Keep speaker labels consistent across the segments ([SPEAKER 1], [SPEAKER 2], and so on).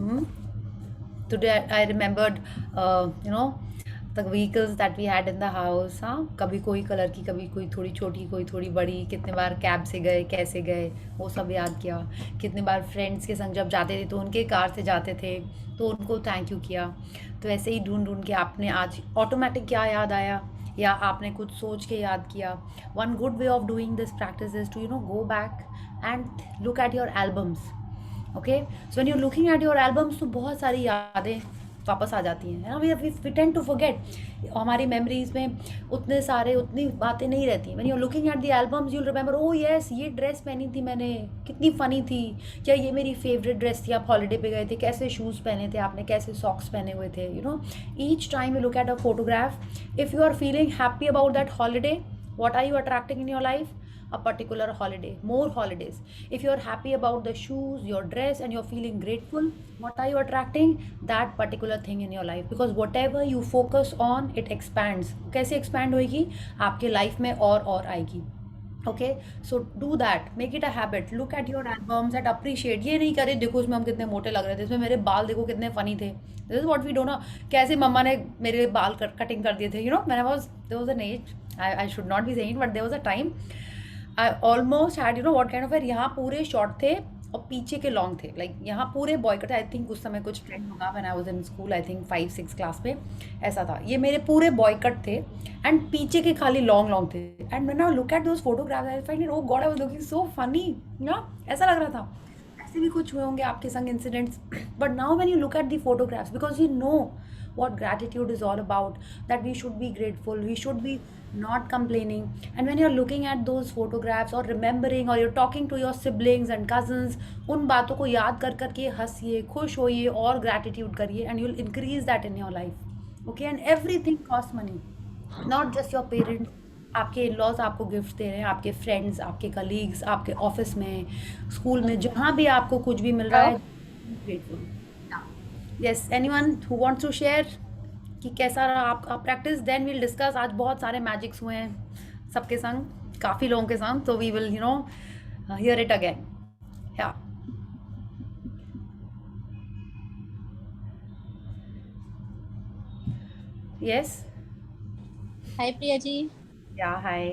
[SPEAKER 1] Mhm. Today I remembered, the vehicles that we had in the house. हाँ, कभी कोई colour की, कभी कोई थोड़ी छोटी, कोई थोड़ी बड़ी, कितने बार कैब से गए, कैसे गए, वो सब याद किया। कितने बार फ्रेंड्स के संग जब जाते थे तो उनके कार से जाते थे, तो उनको थैंक यू किया। तो ऐसे ही ढूंढ ढूंढ के आपने आज ऑटोमेटिक क्या याद आया, या आपने कुछ सोच के याद किया। One good way of doing this practice is to go back and look at your albums. Okay, so when you looking at your albums तो बहुत सारी यादें वापस आ जाती हैं, है ना। वी टेंड टू फॉरगेट, हमारी मेमोरीज में उतनी बातें नहीं रहती। When you looking at the albums you remember, O yes, ये ड्रेस पहनी थी मैंने, कितनी फनी थी, क्या ये मेरी फेवरेट ड्रेस थी, आप हॉलीडे पे गए थे, कैसे शूज़ पहने थे आपने, कैसे सॉक्स पहने हुए थे, each time you look at a photograph, if you are feeling happy about that holiday, what are you attracting in your life? A particular holiday, more holidays. If you're happy about the shoes, your dress, and you're feeling grateful, what are you attracting? That particular thing in your life. Because whatever you focus on, it expands. कैसे expand होएगी? आपके life में और आएगी। Okay, so do that, make it a habit, look at your albums and appreciate. ये नहीं करे देखो इसमें हम कितने मोटे लग रहे थे, इसमें मेरे बाल देखो कितने फनी थे, this is what we do ना। कैसे मम्मा ने मेरे बाल कटिंग कर दिए थे, मैंने was there was an age, I should not be saying, but there was a time I almost had what kind of hair, यहाँ पूरे शॉर्ट थे और पीछे के लॉन्ग थे, लाइक यहाँ पूरे बॉय कट थे। आई थिंक उस समय कुछ ट्रेंड होगा, when I was in school, I think 5-6 class में ऐसा था। ये मेरे पूरे बॉय कट थे एंड पीछे के खाली लॉन्ग लॉन्ग थे। And when I look at those photographs I find it, oh God, I was looking so funny ना, ऐसा लग रहा था। ऐसे भी कुछ हुए होंगे आपके संग incidents, but now when you look at the photographs, because you know what gratitude is all about, that we should be grateful, we should be not complaining. And when you're looking at those photographs or remembering, or you're talking to your siblings and cousins, उन बातों को याद कर करके हंसिए, खुश होइए और gratitude करिए, and you'll increase that in your life. Okay, and everything costs money, not just your parents. आपके इन लॉज आपको गिफ्ट दे रहे हैं, आपके फ्रेंड्स, आपके कलीग्स, आपके ऑफिस में, स्कूल में, जहाँ भी आपको कुछ भी मिल रहा है, grateful. Yes, anyone who wants to share कि कैसा रहा आपका प्रैक्टिस, देन वील डिस्कस। आज बहुत सारे मैजिक्स हुए हैं सबके संग, काफ़ी लोगों के संग, तो we will hear it again. Yeah yes,
[SPEAKER 2] hi Priya ji.
[SPEAKER 1] Yeah hi.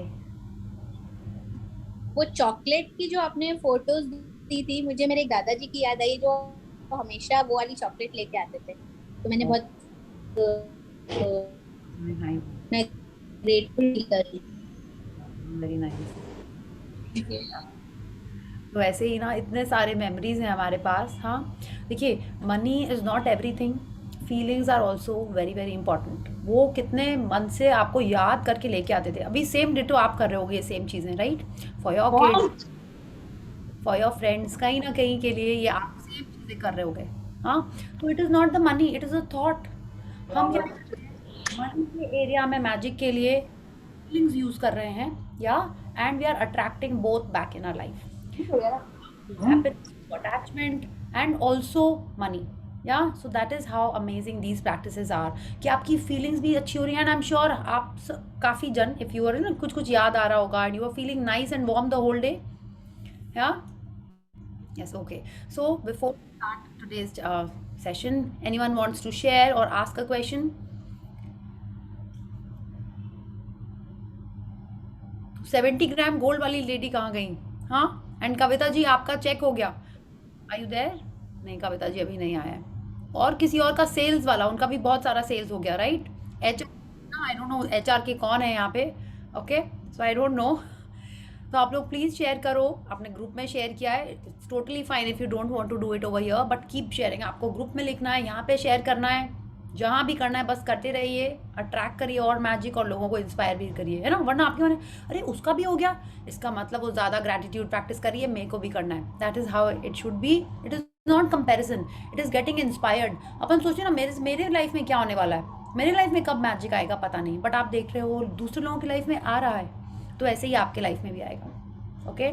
[SPEAKER 2] वो चॉकलेट की जो आपने फोटोज दी थी, मुझे मेरे दादाजी की याद आई, जो हमेशा वो वाली चॉकलेट लेके आते थे। तो मैंने बहुत मैं ग्रेटफुल फील कर रही
[SPEAKER 1] वेरी नाइस।
[SPEAKER 2] थी।
[SPEAKER 1] तो ऐसे ही ना इतने सारे मेमोरीज हैं हमारे पास। हाँ, देखिए, money is not everything, feelings are also very very important. वो कितने मन से आपको याद करके लेके आते थे, अभी सेम डिटो आप कर रहे होगे ये सेम चीज़ें, right, for your kids, for your friends, कहीं ना कहीं के लिए ये आप सेम चीज़ें कर रहे होगे। हाँ, तो it is not the money, it is a thought. हम क्या मनी के एरिया में मैजिक के लिए फीलिंग्स यूज़ कर रहे हैं, yeah and we are attracting both back in our life, happiness, attachment, and also money. Yeah, so that is how amazing these practices are, कि आपकी feelings भी अच्छी हो रही हैं, and I'm sure आप काफ़ी जन, if you are कुछ कुछ याद आ रहा होगा, and you are feeling nice and warm the whole day. Yeah, yes, okay. So before we start today's session, anyone wants to share or ask a question? 70 gram gold वाली lady कहाँ गई? हाँ, and Kavita ji आपका check हो गया, are you there? नहीं, कविता जी अभी नहीं आया है। और किसी और का सेल्स वाला, उनका भी बहुत सारा सेल्स हो गया, right? H I don't no H R के कौन है यहाँ पे। Okay, so I don't no. तो आप लोग प्लीज़ शेयर करो, अपने ग्रुप में शेयर किया है, it's totally fine if you don't want to do it over here, but keep sharing. आपको ग्रुप में लिखना है, यहाँ पे शेयर करना है, जहाँ भी करना है बस करते रहिए, अट्रैक्ट करिए और मैजिक, और लोगों को इंस्पायर भी करिए, है ना। वरना आपके मन, अरे उसका भी हो गया, इसका मतलब वो ज़्यादा ग्रैटिट्यूड प्रैक्टिस करिए, मेरे को भी करना है। That is how it should be. It is not comparison, it is getting inspired. अपन सोचिए ना, मेरे लाइफ में क्या होने वाला है, मेरे लाइफ में कब मैजिक आएगा पता नहीं, बट आप देख रहे हो दूसरे लोगों की लाइफ में आ रहा है, तो ऐसे ही आपके लाइफ में भी आएगा। Okay,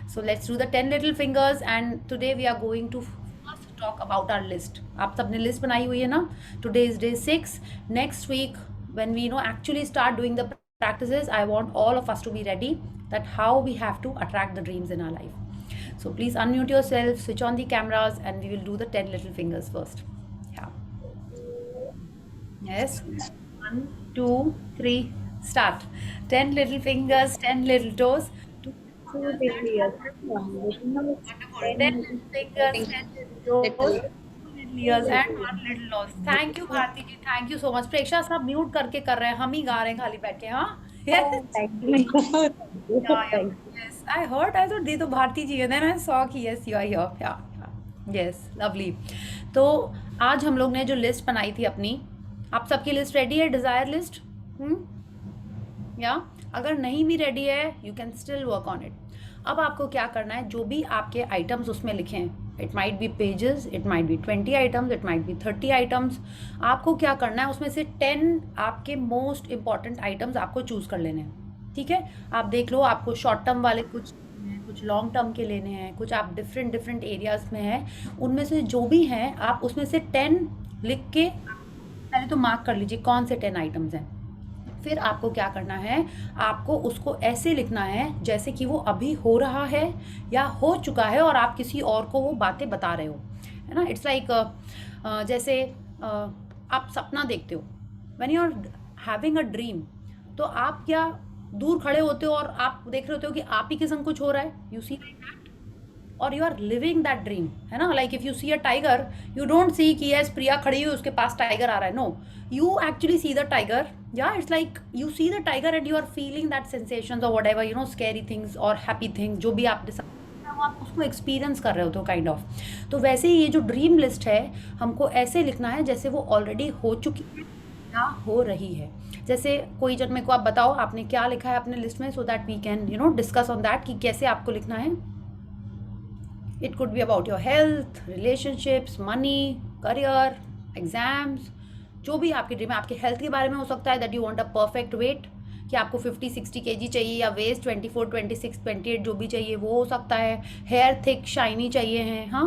[SPEAKER 1] so let's do the 10 little fingers, and today we are going to first talk about our list. आप सबने लिस्ट बनाई हुई है ना? Today is day 6. Next week when we actually start doing the practices, I want all of us to be ready that how we have to attract the dreams in our life. So please unmute yourself, switch on the cameras, and we will do the 10 little fingers first. Yeah. Yes. 1, 2, 3, start. 10 little fingers, 10 little toes. Two
[SPEAKER 2] Two
[SPEAKER 1] fingers and
[SPEAKER 2] fingers,
[SPEAKER 1] one little
[SPEAKER 2] one
[SPEAKER 1] toes.
[SPEAKER 2] little nose,
[SPEAKER 1] Wonderful. 10
[SPEAKER 2] ten
[SPEAKER 1] little fingers, 10 little toes,
[SPEAKER 2] little,
[SPEAKER 1] two little
[SPEAKER 2] two
[SPEAKER 1] ears and
[SPEAKER 2] little.
[SPEAKER 1] one little nose. Thank you Bharati ji, thank you so much. Preksha सब mute करके कर रहे हैं, हम ही गा रहे हैं खाली बैठ के। हाँ
[SPEAKER 2] Oh,
[SPEAKER 1] यस
[SPEAKER 2] thank you.
[SPEAKER 1] या
[SPEAKER 2] Thank
[SPEAKER 1] yes I heard, I thought ये तो भारती जी है, देन आई सॉ कि यस यू आर हियर। या यस लवली। तो आज हम लोग ने जो लिस्ट बनाई थी अपनी, आप सबकी लिस्ट रेडी है, डिजायर लिस्ट? या अगर नहीं भी रेडी है, you can still work on it. अब आपको क्या करना है, जो भी आपके आइटम्स उसमें लिखे हैं, it might be pages, it might be 20 items, it might be 30 items, आपको क्या करना है, उसमें से 10 आपके मोस्ट इंपॉर्टेंट आइटम्स आपको चूज कर लेने हैं। ठीक है, आप देख लो, आपको शॉर्ट टर्म वाले कुछ लॉन्ग टर्म के लेने हैं, कुछ आप डिफरेंट डिफरेंट एरियाज में हैं, उनमें से जो भी हैं आप उसमें से 10 लिख के पहले तो मार्क कर लीजिए कौन से 10 आइटम्स हैं। फिर आपको क्या करना है, आपको उसको ऐसे लिखना है जैसे कि वो अभी हो रहा है या हो चुका है और आप किसी और को वो बातें बता रहे हो, है ना। इट्स लाइक जैसे आप सपना देखते हो, when you are having a dream, तो आप क्या दूर खड़े होते हो और आप देख रहे होते हो कि आप ही के संग कुछ हो रहा है, यू सी लाइक दैट, और you are living that dream, है ना। Like if you see a tiger, you don't see कि यस प्रिया खड़ी हुई उसके पास टाइगर आ रहा है, no, you actually see the tiger. या it's like you see the tiger and you are feeling that sensations और whatever, you know, scary things और हैप्पी थिंग्स, जो भी आप आप उसको एक्सपीरियंस कर रहे हो तो काइंड ऑफ। तो वैसे ही ये जो ड्रीम लिस्ट है, हमको ऐसे लिखना है जैसे वो ऑलरेडी हो चुकी है या हो रही है। जैसे कोई जन मेरे को आप बताओ आपने क्या लिखा है अपने लिस्ट में, so that we can you know discuss on that कि कैसे आपको लिखना है। It could be about your health, relationships, money, career, exams, जो भी आपकी ड्रीम है। आपके हेल्थ के बारे में हो सकता है that you want a perfect weight, कि आपको 50-60 kg चाहिए, या वेस्ट 24, 26, 28 जो भी चाहिए वो हो सकता है। हेयर थिक शाइनी चाहिए है, हाँ,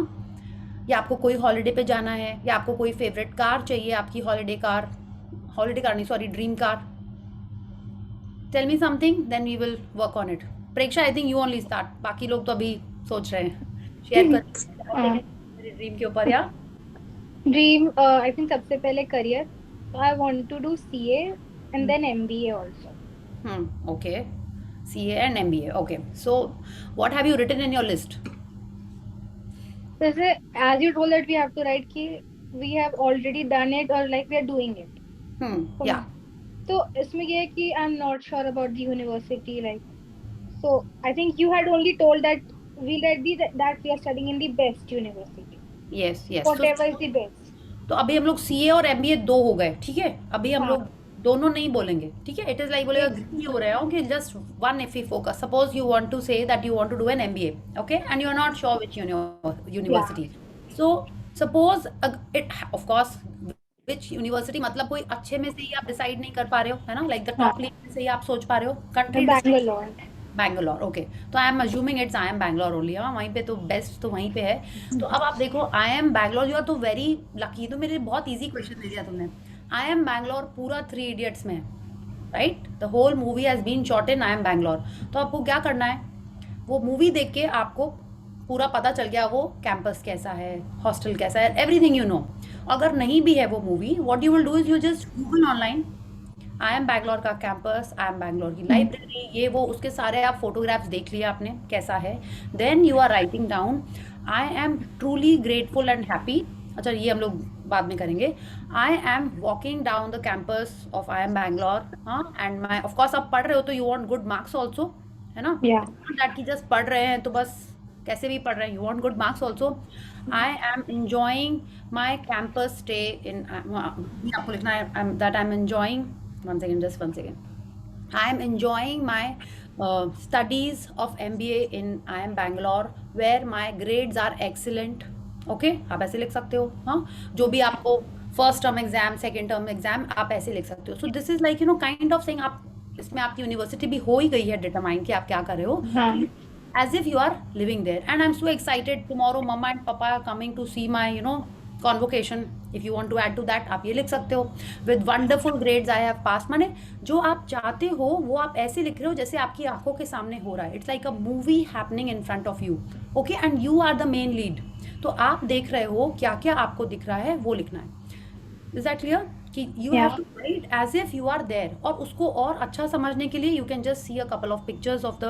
[SPEAKER 1] या आपको कोई हॉलीडे पे जाना है, या आपको कोई फेवरेट कार चाहिए, आपकी हॉलीडे कार नहीं sorry dream car. Tell me something, then we will work on it. Preksha, I think you only start, बाकी लोग तो अभी सोच रहे हैं, शेयर कर मेरे ड्रीम के ऊपर। या
[SPEAKER 2] ड्रीम, आई थिंक सबसे पहले career, I want to do CA and then MBA also.
[SPEAKER 1] Okay, CA and MBA, okay, so what have you written in your list?
[SPEAKER 2] जैसे as you told that we have to write कि we have already done it or like we are doing it.
[SPEAKER 1] Yeah,
[SPEAKER 2] तो इसमें ये है कि I'm not sure about the university, like, so I think you had only told that that we are studying in the best university,
[SPEAKER 1] yes,
[SPEAKER 2] whatever is the best.
[SPEAKER 1] तो अभी हम लोग CA और MBA दो हो गए, ठीक है, अभी हम लोग दोनों नहीं बोलेंगे, ठीक है। इट इज लाइक बोलेगा ग्रीन हो रहा हूँ कि just one if you focus, suppose you want to say that you want to do an MBA, okay, and you are not sure which university, so suppose it of course which university, मतलब कोई अच्छे में से ही आप decide नहीं कर पा रहे हो, है ना, लाइक द टॉप लीग में से ही आप सोच पा रहे हो, कंट्री बैंगलोर, ओके, तो आई am assuming it's I am Bangalore only, हाँ, वहीं पे तो बेस्ट तो वहीं पे है। तो अब आप देखो, IIM Bangalore, you are तो वेरी लकी, तो मेरे बहुत ईजी क्वेश्चन दे दिया तुमने। आई एम बैंगलोर पूरा 3 इडियट्स में, right, the whole movie has been shot in IIM Bangalore. तो आपको क्या करना है, वो मूवी देख के आपको पूरा पता चल गया वो कैंपस कैसा है, हॉस्टल कैसा है, एवरीथिंग यू नो। अगर नहीं भी है वो movie, what you will do is you just Google online I am Bangalore का कैंपस, आई एम बैंगलोर की लाइब्रेरी, ये वो, उसके सारे आप फोटोग्राफ्स देख लिए आपने कैसा है, then you are writing down I am truly grateful and happy. अच्छा, ये हम लोग बाद में करेंगे। I am walking down the campus of IIM Bangalore, हाँ, एंड माई, ऑफकोर्स आप पढ़ रहे हो तो you want good marks also, है ना, दैट की जस्ट पढ़ रहे हैं तो बस कैसे भी पढ़ रहे हैं, you want good marks also. I am enjoying my campus stay in, आपको लिखना है that I am enjoying, one second, I am enjoying my studies of MBA in I am Bangalore where my grades are excellent, okay, आप ऐसे लिख सकते हो, हाँ, जो भी आपको first term exam, second term exam, आप ऐसे लिख सकते हो। So this is like you know kind of thing, आप इसमें आपकी यूनिवर्सिटी भी हो ही गई है डिटरमाइन कि आप क्या कर रहे हो, as if you are living there, and I'm so excited, tomorrow mama and papa are coming to see my you know convocation, if you want to add to that आप ये लिख सकते हो, with wonderful grades I have passed, माने जो आप चाहते हो वो आप ऐसे लिख रहे हो जैसे आपकी आंखों के सामने हो रहा है, it's like a movie happening in front of you, okay, and you are the main lead. तो आप देख रहे हो क्या क्या आपको दिख रहा है वो लिखना है। Is that clear? कि you have
[SPEAKER 2] Yeah.
[SPEAKER 1] To write as if you are there, और उसको और अच्छा समझने के लिए you can just see a couple of pictures of the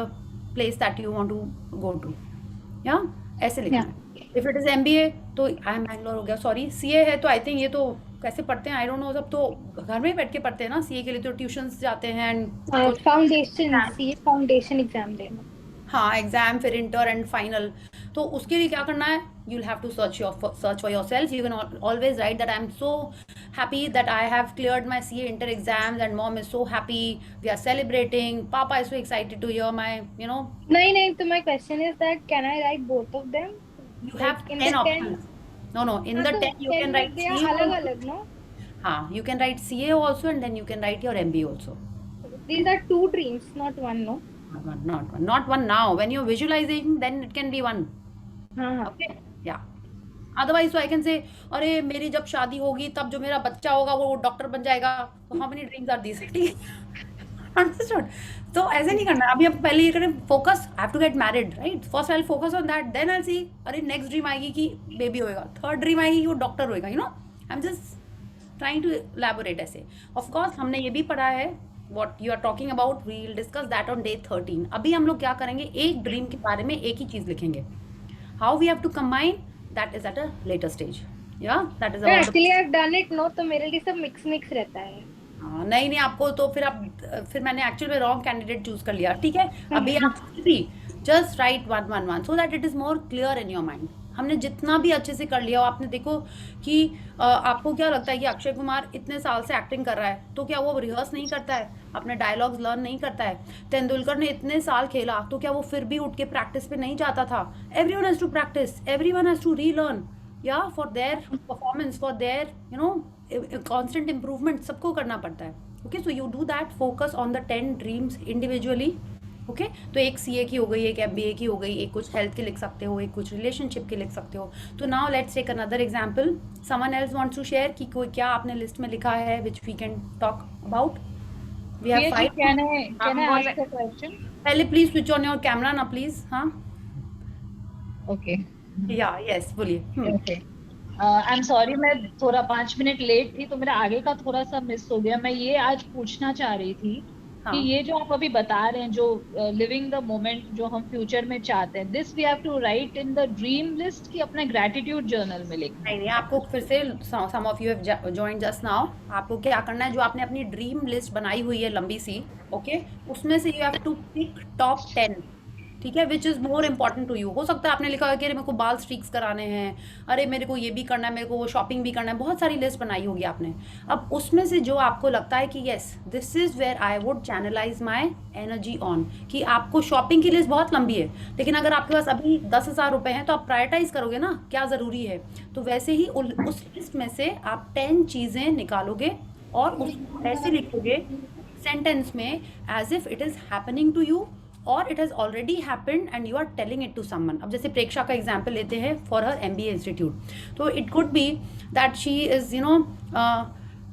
[SPEAKER 1] place that you want to go to, या ऐसे लिखना
[SPEAKER 2] Yeah.
[SPEAKER 1] है। इफ इट इज एमबीए तो आई एम बैंगलोर हो गया, सॉरी सीए है तो आई थिंक ये तो कैसे पढ़ते हैं आई डोंट नो, सब तो घर में ही बैठ के पढ़ते हैं ना, सीए के लिए तो ट्यूशंस जाते हैं एंड कुछ
[SPEAKER 2] Foundation, CA foundation exam देना.
[SPEAKER 1] हाँ एग्जाम फिर इंटर एंड फाइनल। तो उसके लिए क्या करना है, you will have to search for yourself. You can always write that I am so happy that I have cleared my CA inter exams and mom is so happy, we are celebrating, papa is so excited to hear my, you know,
[SPEAKER 2] नहीं, तो my question is that can I write both of them?
[SPEAKER 1] you
[SPEAKER 2] Like
[SPEAKER 1] have
[SPEAKER 2] in
[SPEAKER 1] 10
[SPEAKER 2] the 10.
[SPEAKER 1] options. No, in the
[SPEAKER 2] So
[SPEAKER 1] 10 you
[SPEAKER 2] 10
[SPEAKER 1] can
[SPEAKER 2] में
[SPEAKER 1] write
[SPEAKER 2] they are
[SPEAKER 1] CA also.
[SPEAKER 2] अलग-अलग, no?
[SPEAKER 1] हाँ, you can write CA also and then you can write your MBA also.
[SPEAKER 2] These are two dreams, not one, no?
[SPEAKER 1] Not one now. When you're visualizing, then it can be one.
[SPEAKER 2] हाँ.
[SPEAKER 1] Okay? Yeah. Otherwise तो I can say अरे मेरी जब शादी होगी तब जो मेरा बच्चा होगा वो डॉक्टर बन जाएगा, तो how many dreams are these, ठीक है? अंडरस्टूड? तो ऐसे नहीं करना। अभी हम पहले ये करें, focus, I have to get married, right? First I will focus on that, then I see अरे नेक्स्ट ड्रीम आएगी कि बेबी होएगा, थर्ड ड्रीम आएगी कि वो डॉक्टर होएगा, you know. I am just trying to elaborate ऐसे। ऑफ कोर्स हमने ये भी पढ़ा है what you are talking about, we will discuss that on day 13। अभी हम लोग क्या करेंगे, एक ड्रीम के बारे में एक ही चीज लिखेंगे। how we have to combine that is at a later stage, yeah, that is about
[SPEAKER 2] Actually I've done it, no? तो मेरे लिए सब mix रहता है.
[SPEAKER 1] हाँ, नहीं आपको तो फिर मैंने एक्चुअल में रॉन्ग कैंडिडेट चूज कर लिया, ठीक है? अभी आप just right 111 so that it is more clear in your mind. हमने जितना भी अच्छे से कर लिया, आपने देखो कि आपको क्या लगता है कि अक्षय कुमार इतने साल से एक्टिंग कर रहा है तो क्या वो रिहर्स नहीं करता है, अपने डायलॉग्स लर्न नहीं करता है? तेंदुलकर ने इतने साल खेला तो क्या वो फिर भी उठ के प्रैक्टिस पे नहीं जाता था? Everyone has to practice, everyone has to relearn, या for their performance, for their you know constant improvement, सबको करना पड़ता है। Okay, so you do that, focus on the 10 dreams individually. Okay, तो एक सीए की हो गई, एक एमबीए की हो गई, एक कुछ हेल्थ की लिख सकते हो, एक कुछ रिलेशनशिप की लिख सकते हो। तो now let's take another example. Someone else wants to share कि कोई क्या आपने लिस्ट में लिखा है which we can talk about. We have 5।
[SPEAKER 3] Can I ask a question?
[SPEAKER 1] पहले please switch on your camera ना प्लीज। हाँ,
[SPEAKER 3] Okay.
[SPEAKER 1] या यस, बोलिए।
[SPEAKER 3] Okay. I'm sorry, मैं थोड़ा 5 मिनट लेट थी तो मेरा आगे का थोड़ा सा मिस हो गया। मैं ये आज पूछना चाह रही थी कि ये जो आप अभी बता रहे हैं, जो लिविंग द मोमेंट जो हम फ्यूचर में चाहते हैं, this we have to write in the dream list कि अपने ग्रेटिट्यूड जर्नल में लिखना?
[SPEAKER 1] नहीं, आपको फिर से, some of you have joined just now, आपको क्या करना है, जो आपने अपनी ड्रीम लिस्ट बनाई हुई है लंबी सी, ओके, उसमें से you have to pick top 10, ठीक है, which is more important to you. हो सकता है आपने लिखा है कि अरे मेरे को बाल स्ट्रीक्स कराने हैं, अरे मेरे को ये भी करना है, मेरे को वो शॉपिंग भी करना है, बहुत सारी लिस्ट बनाई होगी आपने। अब उसमें से जो आपको लगता है कि yes this is where I would channelise my energy on, कि आपको शॉपिंग की लिस्ट बहुत लंबी है, लेकिन अगर आपके पास अभी 10,000 रुपये हैं तो आप प्रायोरिटाइज करोगे ना क्या ज़रूरी है। तो वैसे ही उस लिस्ट में से आप 10 चीज़ें निकालोगे और उसको ऐसे लिखोगे सेंटेंस में as if it is happening to you और it has already happened and you are telling it to someone. अब जैसे प्रेक्षा का एग्जाम्पल लेते हैं फॉर हर MBA इंस्टीट्यूट, तो it could be that she is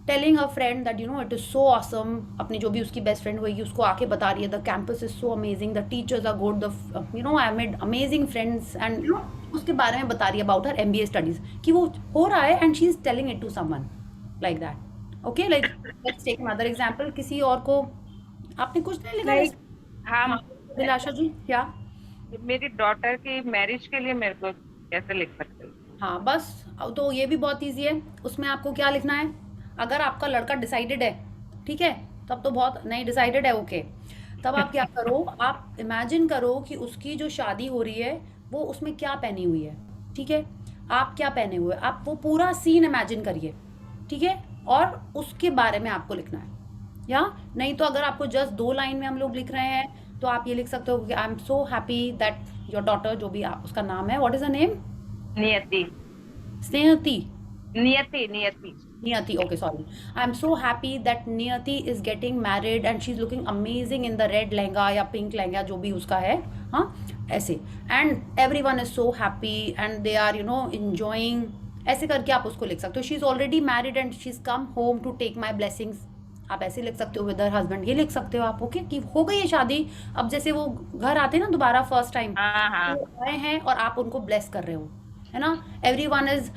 [SPEAKER 1] telling a friend that it is so awesome, अपनी जो भी उसकी बेस्ट फ्रेंड होगी उसको आके बता रही है the campus is so amazing, the teachers are good, the I made amazing friends and उसके बारे में बता रही है अबाउट हर MBA स्टडीज़, कि वो हो रहा है and she is telling it to someone like that. Okay, like let's take another example. किसी और को आपने कुछ नहीं लिखा?
[SPEAKER 4] हाँ,
[SPEAKER 1] दिलाशा जी, क्या
[SPEAKER 4] मेरी डॉटर की मैरिज के लिए मेरे को कैसे लिख सकते हो?
[SPEAKER 1] हाँ बस, तो ये भी बहुत इजी है। उसमें आपको क्या लिखना है, अगर आपका लड़का डिसाइडेड है, ठीक है, तब तो बहुत नहीं, डिसाइडेड है ओके, तब आप क्या करो, आप इमेजिन करो कि उसकी जो शादी हो रही है वो उसमें क्या पहनी हुई है, ठीक है, आप क्या पहने हुए, आप वो पूरा सीन इमेजिन करिए, ठीक है, और उसके बारे में आपको लिखना है। या नहीं तो अगर आपको जस्ट 2 लाइन में हम लोग लिख रहे हैं तो आप ये लिख सकते हो कि आई am so happy that your daughter, जो भी उसका नाम है, व्हाट इज द नेम?
[SPEAKER 4] नियति।
[SPEAKER 1] स्नेहती,
[SPEAKER 4] नियति।
[SPEAKER 1] Okay, sorry. I'm so happy that Niyati is getting married and she's looking amazing in the red lehenga या pink लहंगा जो भी उसका है, हाँ ऐसे, and everyone is so happy and they are enjoying, ऐसे करके आप उसको लिख सकते हो। She's already married and she's come home to take my blessings। आप ऐसे लिख सकते हो विद हर हस्बैंड, ये लिख सकते हो आप। ओके, कि हो गई है शादी, अब जैसे वो घर आते हैं ना दोबारा फर्स्ट टाइम,
[SPEAKER 4] हाँ हाँ
[SPEAKER 1] वो आए हैं और आप उनको ब्लेस कर रहे हो, है ना। Everyone is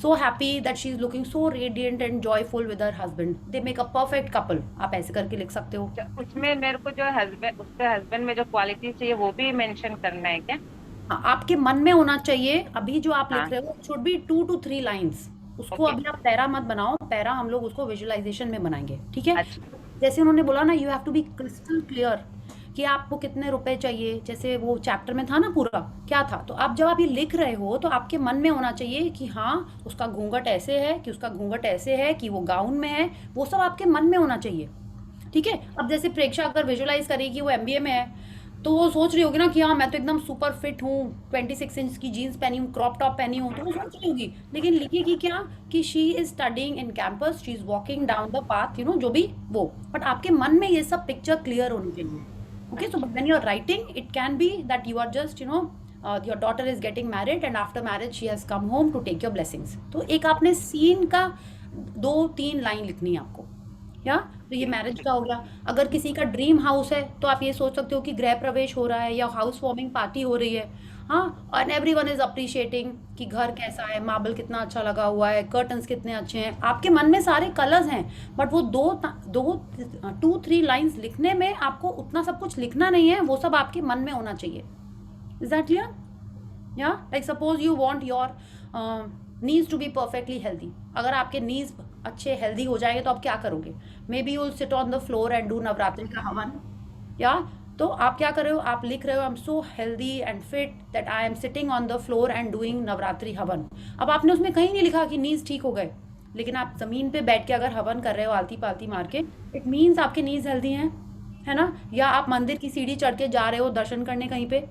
[SPEAKER 1] so happy that she is looking so radiant and joyful with her husband, they make a perfect couple, आप ऐसे करके लिख सकते हो।
[SPEAKER 4] उसमें मेरे को जो हस्बैंड, उसके हस्बैंड में जो क्वालिटी चाहिए वो भी मेंशन करना है क्या?
[SPEAKER 1] हाँ, आपके मन में होना चाहिए। अभी जो आप लिख
[SPEAKER 4] हाँ,
[SPEAKER 1] रहे हो शुड बी 2 to 3 लाइन्स। उसको
[SPEAKER 4] ओके,
[SPEAKER 1] अभी आप पैरा मत बनाओ, पैरा हम लोग उसको विजुअलाइजेशन में बनाएंगे, ठीक है।
[SPEAKER 4] अच्छा,
[SPEAKER 1] जैसे उन्होंने बोला ना, you have to be crystal clear कि आपको कितने रुपए चाहिए, जैसे वो चैप्टर में था ना पूरा क्या था। तो आप जब आप ये लिख रहे हो तो आपके मन में होना चाहिए कि हाँ उसका घूंघट ऐसे है, कि उसका घूंघट ऐसे है, कि वो गाउन में है, वो सब आपके मन में होना चाहिए, ठीक है। अब जैसे प्रेक्षा अगर विजुअलाइज करेगी कि वो एमबीए में है, तो वो सोच रही होगी ना कि हाँ मैं तो एकदम सुपर फिट हूँ, 26 इंच की जीन्स पहनी हूँ, क्रॉप टॉप पहनी हूँ, तो वो सोच रही होगी। लेकिन लिखेगी क्या कि she is studying in campus, she is walking down the path, you know, जो भी वो। बट आपके मन में ये सब पिक्चर क्लियर होनी चाहिए। Okay, so when you are writing it can be that you are just, you know, your daughter is getting married and after marriage she has come home to take your blessings. तो एक आपने scene का 2-3 line लिखनी है आपको, या तो ये मैरिज का हो गया। अगर किसी का ड्रीम हाउस है तो आप ये सोच सकते हो कि गृह प्रवेश हो रहा है या हाउस वार्मिंग पार्टी हो रही है, हाँ, और एवरीवन इज अप्रिशिएटिंग कि घर कैसा है, मार्बल कितना अच्छा लगा हुआ है, कर्टन्स कितने अच्छे हैं, आपके मन में सारे कलर्स हैं। बट वो 2-3 लाइंस लिखने में आपको उतना सब कुछ लिखना नहीं है, वो सब आपके मन में होना चाहिए। Is that clear? या like suppose you want your knees to be perfectly healthy. अगर आपके नीज अच्छे हेल्दी हो जाएंगे तो आप क्या करोगे? May be you will sit on the floor and do Navratri का हवन, या तो आप क्या कर रहे हो, आप लिख रहे हो आई am so healthy and fit that I am sitting on the floor and doing Navratri हवन। अब आपने उसमें कहीं नहीं लिखा कि नीज ठीक हो गए, लेकिन आप जमीन पे बैठ के अगर हवन कर रहे हो आलती पालती मार के, इट मीन्स आपके नीज हेल्दी हैं, है ना। या आप मंदिर की सीढ़ी चढ़ के जा रहे हो दर्शन करने कहीं पे,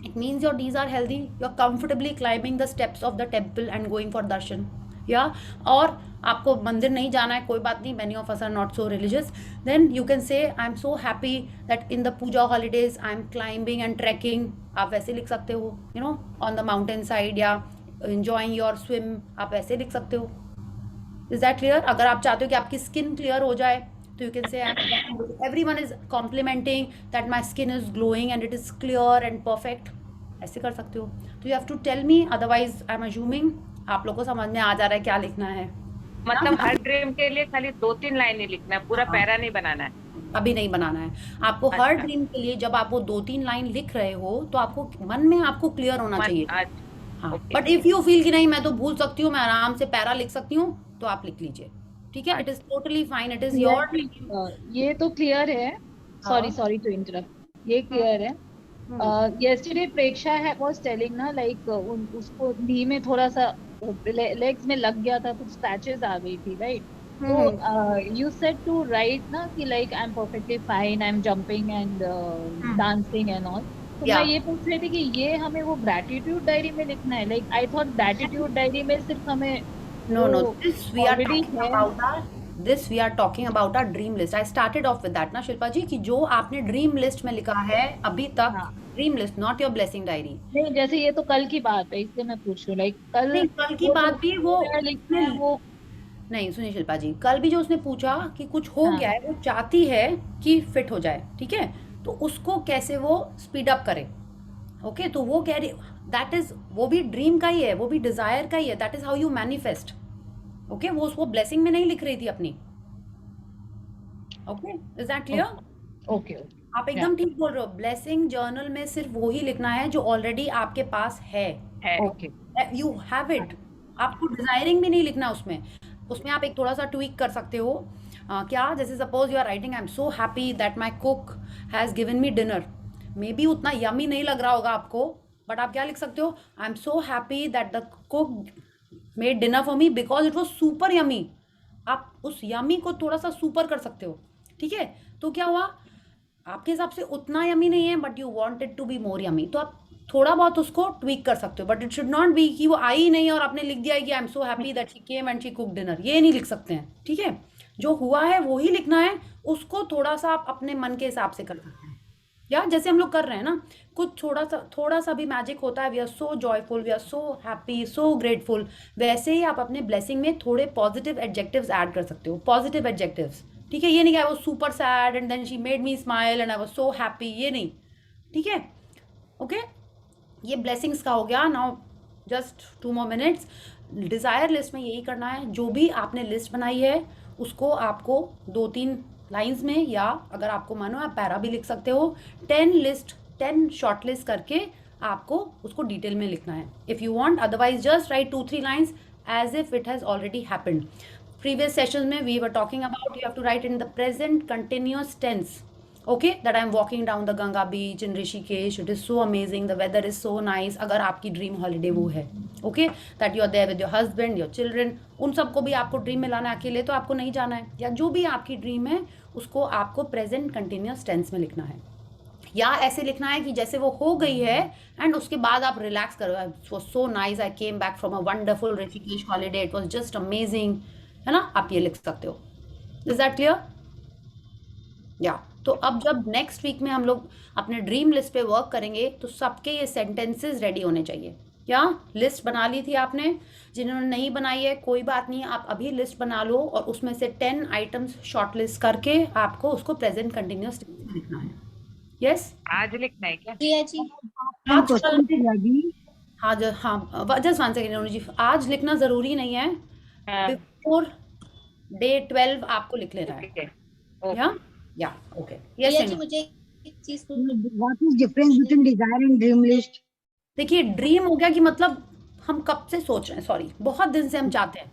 [SPEAKER 1] it means your knees are healthy, you're comfortably climbing the steps of the temple and going for darshan, yeah। और आपको मंदिर नहीं जाना है, कोई बात नहीं, many of us are not so religious, then you can say I'm so happy that in the puja holidays I'm climbing and trekking, आप वैसे लिख सकते हो, you know, on the mountain side, या enjoying your swim, आप वैसे लिख सकते हो। Is that clear? अगर आप चाहते हो कि आपकी स्किन क्लियर हो जाए तो you can say everyone is complimenting that my skin is glowing and it is clear and perfect, ऐसे कर सकते हो। तो you have to tell me, otherwise I am assuming आप लोग को समझ में आ जा रहा है क्या लिखना है।
[SPEAKER 4] मतलब हर ड्रीम के लिए खाली 2-3 लाइन ही लिखना है, पूरा
[SPEAKER 1] हाँ,
[SPEAKER 4] पैरा नहीं बनाना है?
[SPEAKER 1] अभी नहीं बनाना है आपको। हर
[SPEAKER 4] अच्छा,
[SPEAKER 1] ड्रीम के लिए जब आप वो 2-3 लाइन लिख रहे हो तो आपको मन में आपको क्लियर होना
[SPEAKER 4] मन,
[SPEAKER 1] चाहिए।
[SPEAKER 4] अच्छा,
[SPEAKER 1] हाँ,
[SPEAKER 4] okay,
[SPEAKER 1] but if you feel कि नहीं मैं तो भूल सकती हूँ, मैं आराम से पैरा लिख सकती हूँ, तो आप लिख लीजिए, ठीक है। It is totally fine, it is your dream.
[SPEAKER 3] ये तो क्लियर है।
[SPEAKER 1] हाँ,
[SPEAKER 3] सॉरी टू इंटरप्ट, ये क्लियर है।
[SPEAKER 1] हम्म,
[SPEAKER 3] yesterday प्रेक्षा है was telling ना, लाइक उसको नी में थोड़ा सा लेग्स में लग गया था, कुछ स्क्रैचेस आ गई थी, राइट। तो यू सेड टू राइट ना कि like I am perfectly fine, I am jumping and dancing and all. तो
[SPEAKER 1] या
[SPEAKER 3] मैं ये पूछ रही थी कि ये हमें वो ग्रैटिट्यूड डायरी में लिखना है? Like I thought gratitude diary में सिर्फ हमें
[SPEAKER 1] no, no,
[SPEAKER 3] वो
[SPEAKER 1] this we are
[SPEAKER 3] already
[SPEAKER 1] talking
[SPEAKER 3] है।
[SPEAKER 1] about our this we are talking about our dream list. I started off with that ना शिल्पा जी, कि जो आपने ड्रीम लिस्ट में लिखा है अभी तक,
[SPEAKER 3] हाँ,
[SPEAKER 1] dream list, not your blessing diary.
[SPEAKER 3] नहीं जैसे ये तो कल की बात है, इसलिए मैं पूछ रही हूँ, लाइक कल
[SPEAKER 1] नहीं, कल की
[SPEAKER 3] वो
[SPEAKER 1] बात
[SPEAKER 3] जो
[SPEAKER 1] भी वो
[SPEAKER 3] लिखना
[SPEAKER 1] उसने,
[SPEAKER 3] है वो।
[SPEAKER 1] नहीं सुनिए शिल्पा जी, कल भी जो उसने पूछा कि कुछ हो
[SPEAKER 3] हाँ,
[SPEAKER 1] गया है, वो चाहती है कि फिट हो जाए, ठीक है, तो उसको कैसे वो स्पीड अप करे। ओके, तो वो कह रही दैट इज, वो भी ड्रीम का ही है, वो भी डिजायर का ही है, that is how you manifest. Okay, वो उसको ब्लेसिंग में नहीं लिख रही थी अपनी। Okay, is that clear?
[SPEAKER 3] Okay okay,
[SPEAKER 1] आप एकदम ठीक बोल रहे हो, ब्लेसिंग जर्नल में सिर्फ वो ही लिखना है जो ऑलरेडी आपके पास है,
[SPEAKER 3] ओके।
[SPEAKER 1] You have it. आपको डिजायरिंग भी नहीं लिखना उसमें। उसमें आप एक थोड़ा सा ट्वीक कर सकते हो। क्या, जैसे suppose you are writing I am so happy that my cook has given me dinner, maybe उतना यमी नहीं लग रहा होगा आपको, बट आप क्या लिख सकते हो, आई am so happy that the cook made dinner for me because it was super yummy. आप उस यमी को थोड़ा सा सुपर कर सकते हो, ठीक है। तो क्या हुआ, आपके हिसाब से उतना यमी नहीं है but you want it to be more yummy, तो आप थोड़ा बहुत उसको ट्वीक कर सकते हो। But it should not be कि वो आई ही नहीं और आपने लिख दिया है कि आई am so happy that she came and she cook dinner, ये नहीं लिख सकते हैं, ठीक है। जो हुआ है वो ही लिखना है, उसको थोड़ा सा आप अपने मन के हिसाब से कर सकते हैं, या जैसे हम लोग कर रहे हैं ना, कुछ थोड़ा सा भी मैजिक होता है, we are so joyful, we are so happy, so grateful, वैसे ही आप अपने ब्लेसिंग में थोड़े पॉजिटिव एडजेक्टिव्स ऐड कर सकते हो, पॉजिटिव एडजेक्टिव्स, ठीक है, ये नहीं कि I was super sad and then she made me smile and I was so happy, ये नहीं, ठीक है, ओके। ये ब्लेसिंग्स का हो गया। Now just 2 more minutes। Desire list में यही करना है, जो भी आपने लिस्ट बनाई है उसको आपको 2-3 लाइंस में, या अगर आपको मानो आप पैरा भी लिख सकते हो, 10 शॉर्ट लिस्ट करके आपको उसको डिटेल में लिखना है if you want, otherwise just write 2-3 lines as if it has already happened. previous sessions में we were talking about you have to write in the present continuous tense, okay, that I am walking down the Ganga beach in Rishikesh, it is so amazing, the weather is so nice, अगर आपकी dream holiday वो है, okay, that you are there with your husband, your children, उन सबको भी आपको dream में लाना है, अकेले तो आपको नहीं जाना है, या जो भी आपकी ड्रीम है उसको आपको प्रेजेंट कंटिन्यूस टेंस में लिखना है, या ऐसे लिखना है कि जैसे वो हो गई है एंड उसके बाद आप रिलैक्स करो, it was so nice, I came back from a wonderful Rishikesh holiday, it was just amazing, है ना, आप ये लिख सकते हो। Is that clear? या तो अब जब नेक्स्ट वीक में हम लोग अपने ड्रीम लिस्ट पे वर्क करेंगे तो सबके ये सेंटेंसेस रेडी होने चाहिए। क्या लिस्ट बना ली थी आपने? जिन्होंने नहीं बनाई है कोई बात नहीं, आप अभी लिस्ट बना लो और उसमें से 10 आइटम्स शॉर्ट लिस्ट करके आपको उसको प्रेजेंट कंटिन्यूस लिखना है। यस,
[SPEAKER 4] आज लिखना है क्या?
[SPEAKER 2] जी जी।
[SPEAKER 1] हाँ हाँ, जस्ट 1 सेकेंड जी, आज लिखना जरूरी नहीं है,
[SPEAKER 4] हाँ,
[SPEAKER 1] बिफोर डे 12 आपको लिख लेना है।
[SPEAKER 4] ठीक है,
[SPEAKER 1] या ओके, यस
[SPEAKER 2] जी मुझे एक चीज
[SPEAKER 5] What is difference between desire and dream list?
[SPEAKER 1] देखिए, ड्रीम हो गया कि मतलब हम कब से सोच रहे हैं, सॉरी बहुत दिन से हम चाहते हैं,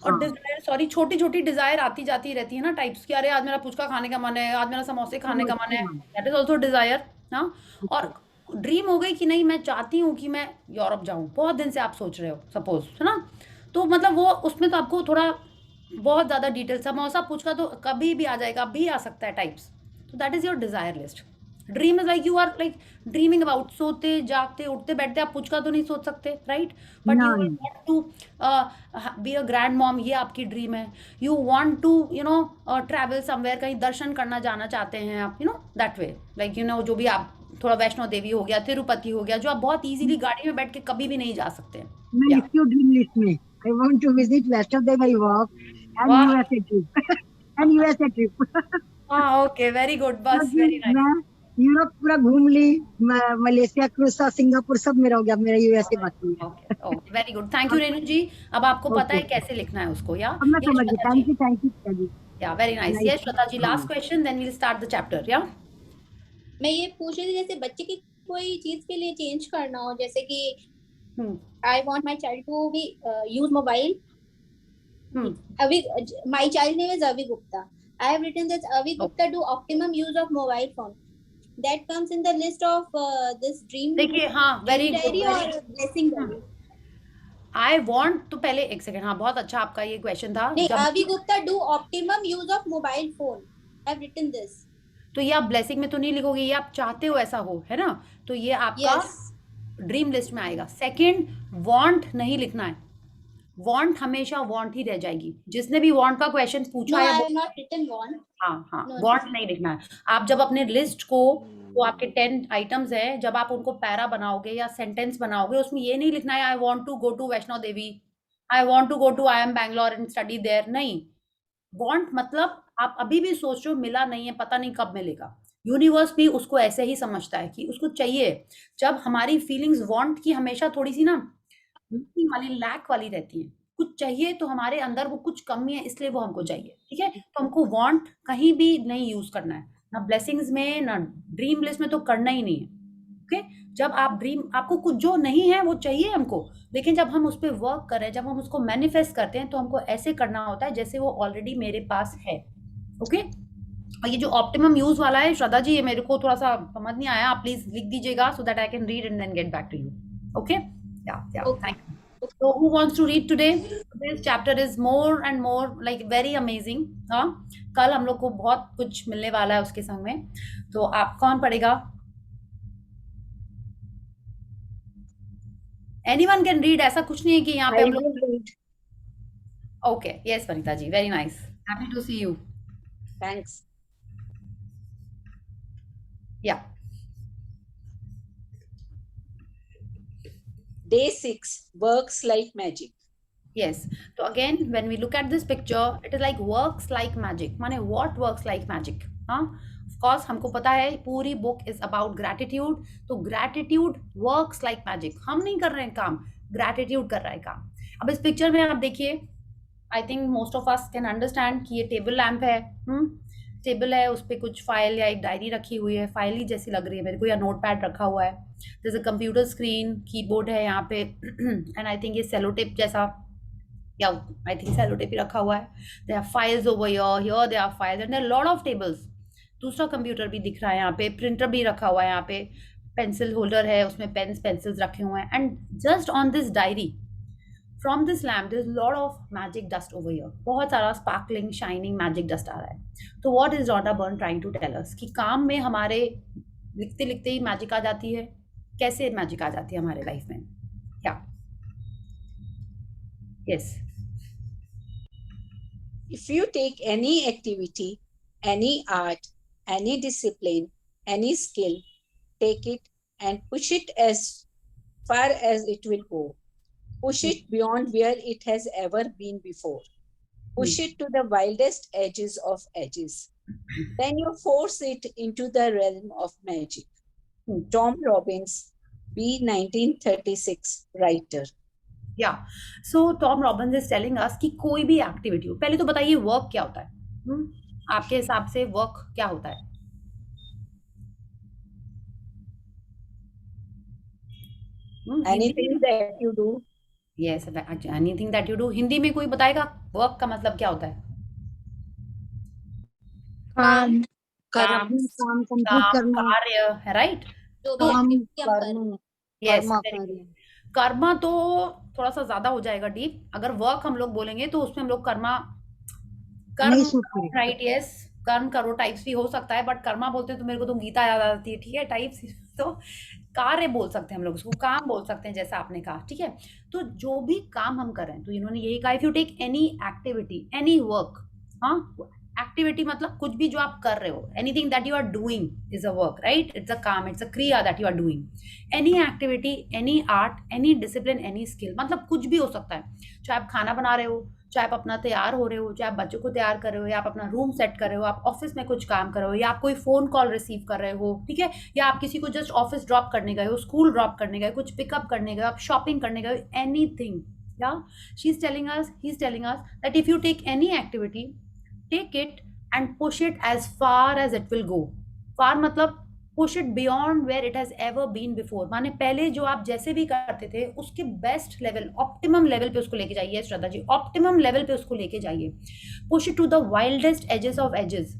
[SPEAKER 1] और डिजायर, सॉरी छोटी छोटी डिजायर आती जाती रहती है ना टाइप्स की, अरे आज मेरा पुचका खाने का मन है, आज मेरा समोसे खाने का मन है, दैट इज ऑल्सो डिजायर। हाँ, और ड्रीम हो गई कि नहीं मैं चाहती हूँ कि मैं यूरोप जाऊँ, बहुत दिन से आप सोच रहे हो सपोज, है ना, तो मतलब वो उसमें तो आपको थोड़ा बहुत ज़्यादा डिटेल, समोसा पुचका तो कभी भी आ जाएगा, अभी आ सकता है टाइप्स, तो that is your desire list. Dream is like you are like dreaming about, सोते जागते उठते बैठते आप पुचका तो नहीं सोच सकते, राइट, बट यू
[SPEAKER 5] नहीं।
[SPEAKER 1] Want to be a grand mom, ये आपकी ड्रीम है। You want to travel somewhere, कहीं दर्शन करना जाना चाहते हैं आप, दैट वे, लाइक जो भी आप थोड़ा वैष्णो देवी हो गया, तिरुपति हो गया, जो आप बहुत इजीली गाड़ी में बैठ के कभी भी नहीं जा सकते हैं।
[SPEAKER 5] मैं
[SPEAKER 1] या
[SPEAKER 5] लिखती हूँ ड्रीम लिस्ट में, I want to visit Western Devi Walk and
[SPEAKER 1] वाह,
[SPEAKER 5] USA trip and USA trip।
[SPEAKER 1] हाँ ओके, वेरी गुड, बस
[SPEAKER 5] क्योंकि
[SPEAKER 1] वेरी नाइस।
[SPEAKER 5] मैं यूरोप पूरा घूम ली, मलेशिया क्रूसा सिंगापुर सब मेरा हो गया, मेरा यूएसए बाकी है।
[SPEAKER 1] Okay okay, very good, thank you Renu ji. अब आपको पता है
[SPEAKER 5] ओके,
[SPEAKER 1] कैसे लिखना है उसको, या
[SPEAKER 5] अब मैं
[SPEAKER 1] यश
[SPEAKER 5] समझ गई।
[SPEAKER 1] Lata
[SPEAKER 5] thank
[SPEAKER 1] ji,
[SPEAKER 5] you ji.
[SPEAKER 1] Yeah very nice,
[SPEAKER 5] nice.
[SPEAKER 1] Yash Lata ji,
[SPEAKER 5] हाँ,
[SPEAKER 1] last question then we'll start the chapter. या
[SPEAKER 6] मैं ये पूछ रही थी, जैसे बच्चे की कोई चीज के लिए चेंज करना हो, जैसे कि I want my child to be use mobile, अभी my child name is Avi Gupta, I have written that Avi Gupta do optimum use of mobile phone, that comes in the list of this dream
[SPEAKER 1] देखिए, हाँ very
[SPEAKER 6] diary
[SPEAKER 1] good,
[SPEAKER 6] और blessing diary.
[SPEAKER 1] I want तो पहले एक second, हाँ बहुत अच्छा आपका ये क्वेश्चन था।
[SPEAKER 6] नहीं,
[SPEAKER 1] जब
[SPEAKER 6] Avi Gupta do optimum use of mobile phone, I have written this.
[SPEAKER 1] तो ये आप ब्लेसिंग में तो नहीं लिखोगे, ये आप चाहते हो ऐसा हो, है ना, तो ये आपका ड्रीम लिस्ट में आएगा। सेकंड, वांट नहीं लिखना है, वांट हमेशा वांट ही रह जाएगी। जिसने भी वांट का क्वेश्चन पूछा है, हाँ वांट नहीं लिखना है। आप जब अपने लिस्ट को, वो आपके 10 आइटम्स है, जब आप उनको पैरा बनाओगे या सेंटेंस बनाओगे, उसमें ये नहीं लिखना है I want to go to Vaishno Devi, I want to go to IIM Bangalore and study there, नहीं। वांट मतलब आप अभी भी सोच रहे हो, मिला नहीं है, पता नहीं कब मिलेगा। यूनिवर्स भी उसको ऐसे ही समझता है कि उसको चाहिए। जब हमारी फीलिंग्स वांट की हमेशा थोड़ी सी ना मिसिंग वाली, लैक वाली रहती है, कुछ चाहिए तो हमारे अंदर वो कुछ कमी है, इसलिए वो हमको चाहिए, ठीक है, तो हमको वांट कहीं भी नहीं यूज करना है, ना ब्लेसिंग्स में ना ड्रीम लिस्ट में, तो करना ही नहीं है। ओके, जब आप ड्रीम, आपको कुछ जो नहीं है वो चाहिए हमको, लेकिन जब हम उस पर वर्क करें, जब हम उसको मैनिफेस्ट करते हैं, तो हमको ऐसे करना होता है जैसे वो ऑलरेडी मेरे पास है। ओके, और ये जो ऑप्टिमम यूज वाला है, श्रद्धा जी, ये मेरे को थोड़ा सा समझ नहीं आया, आप प्लीज लिख दीजिएगा so that I can read and then get back to you. Okay, या thank you. So who wants to read today? This chapter is more and more like very amazing. हाँ, कल हम लोग को बहुत कुछ मिलने वाला है उसके संग में, तो आप कौन पढ़ेगा? Anyone can read, ऐसा कुछ नहीं है कि यहाँ पे हम लोग। Okay, yes Vanita ji, very nice. Happy to see you.
[SPEAKER 7] Thanks.
[SPEAKER 1] Yeah.
[SPEAKER 7] Day 6 works like magic.
[SPEAKER 1] Yes. So again, when we look at this picture, it is like works like magic. माने what works like magic? हाँ, of course हमको पता है पूरी book is about gratitude. तो gratitude works like magic. हम नहीं कर रहे हैं काम, gratitude कर रहा है काम. अब इस पिक्चर में आप देखिए, I think most of us can understand कि ये टेबल लैंप है. टेबल है, उस पर कुछ फाइल या एक डायरी रखी हुई है, फाइल ही जैसी लग रही है मेरे को, या नोट पैड रखा हुआ है. जैसे कंप्यूटर स्क्रीन, कीबोर्ड है यहाँ पे, एंड आई थिंक ये सेलो टेप जैसा, या आई थिंक सेलो टेप ही रखा हुआ है. They are files over here they are files and there are lot of tables. दूसरा कंप्यूटर भी दिख रहा है यहाँ पे, प्रिंटर भी रखा हुआ है यहाँ पे, पेंसिल होल्डर है, उसमें पेन्स पेंसिल्स रखे हुए हैं. And just on this diary, from this lamp there is a lot of magic dust over here. बहुत सारा sparkling shining magic dust आ रहा है. तो what is Rhonda Byrne trying to tell us कि काम में हमारे लिखते लिखते ही मैजिक आ जाती है. कैसे मैजिक आ जाती है हमारे लाइफ में? क्या? Yes.
[SPEAKER 7] If you take any activity, any art, any discipline, any skill, take it and push it as far as it will go. Push it beyond where it has ever been before. Push it to the wildest edges of edges. Then you force it into the realm of magic. Tom Robbins, B. 1936 writer.
[SPEAKER 1] Yeah. So Tom Robbins is telling us कि कोई भी activity हो, पहले तो बताइए work क्या होता है. आपके हिसाब से वर्क क्या होता है?
[SPEAKER 7] Anything that you do.
[SPEAKER 1] Yes, anything that you do. Hindi में कोई बताएगा वर्क का मतलब क्या होता है?
[SPEAKER 2] काम,
[SPEAKER 5] काम कंप्लीट करना,
[SPEAKER 1] कार्य है, राइट?
[SPEAKER 6] जो भी
[SPEAKER 5] काम
[SPEAKER 6] activity हम कर रहे हैं.
[SPEAKER 5] करना,
[SPEAKER 1] यस.
[SPEAKER 5] कर्मा कार्य.
[SPEAKER 1] कर्मा तो थोड़ा सा ज्यादा हो जाएगा डीप. अगर वर्क हम लोग बोलेंगे तो उसमें हम लोग कर्मा,
[SPEAKER 5] नहीं सूट करेगा.
[SPEAKER 1] राइट? यस, कर्म करो टाइप्स भी हो सकता है, बट कर्मा बोलते हैं तो मेरे को तो गीता याद आती है. ठीक है, टाइप्स तो कार्य बोल सकते हैं हम लोग उसको, काम बोल सकते हैं जैसा आपने कहा. ठीक है, तो जो भी काम हम कर रहे हैं, तो इन्होंने यही कहा, if you take any activity, any work. हाँ, एक्टिविटी मतलब कुछ भी जो आप कर रहे हो, anything that you are doing is a work, right? It's a काम, इट्स अ क्रिया that you are doing. Any activity, any art, any discipline, any skill, मतलब कुछ भी हो सकता है. चाहे आप खाना बना रहे हो, चाहे आप अपना तैयार हो रहे हो, चाहे आप बच्चों को तैयार कर रहे हो, या आप अपना रूम सेट कर रहे हो, आप ऑफिस में कुछ काम कर रहे हो, या आप कोई फोन कॉल रिसीव कर रहे हो. ठीक है, या आप किसी को जस्ट ऑफिस ड्रॉप करने गए हो, स्कूल ड्रॉप करने गए, कुछ पिकअप करने गए, आप शॉपिंग करने गए, एनीथिंग. या she is telling us, he is telling us that if you take any activity, take it and push it as far as it will go. far मतलब push it beyond where it has ever been before. माने पहले जो आप जैसे भी करते थे उसके बेस्ट लेवल, ऑप्टिमम लेवल पे उसको लेके जाइए. श्रद्धा जी, ऑप्टिमम लेवल पे उसको लेके जाइए. push it to the wildest edges of edges.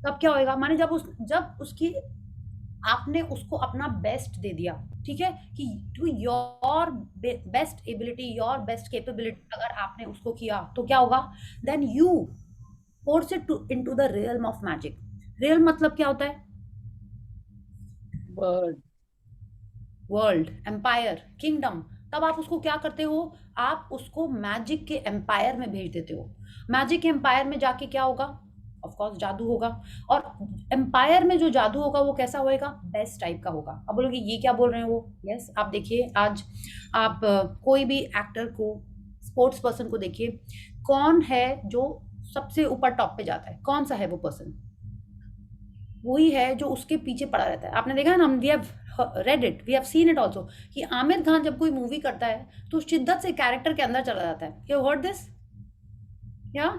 [SPEAKER 1] तब क्या होएगा? माने जब उसकी आपने उसको अपना बेस्ट दे दिया, ठीक है, कि to your best ability, your best capability अगर आपने उसको किया, तो क्या होगा? Then you force it into the realm of magic. realm मतलब क्या होता है? World, empire, kingdom. तब आप उसको क्या करते हो? आप उसको मैजिक के एम्पायर में भेज देते हो. मैजिक के एम्पायर में जाके क्या होगा? ऑफ कोर्स जादू होगा. और एम्पायर में जो जादू होगा वो कैसा होएगा? बेस्ट टाइप का होगा. अब बोलोगे ये क्या बोल रहे हैं वो? यस, आप देखिए, आज आप कोई भी एक्टर को, स्पोर्ट्स पर्सन को देखिए, कौन है जो सबसे ऊपर टॉप पे जाता है? कौन सा है वो पर्सन? वही है जो उसके पीछे पड़ा रहता है. आपने देखा है ना, we have read it, we have seen it also, कि आमिर खान जब कोई मूवी करता है तो शिद्दत से कैरेक्टर के अंदर चला जाता है. You heard this? या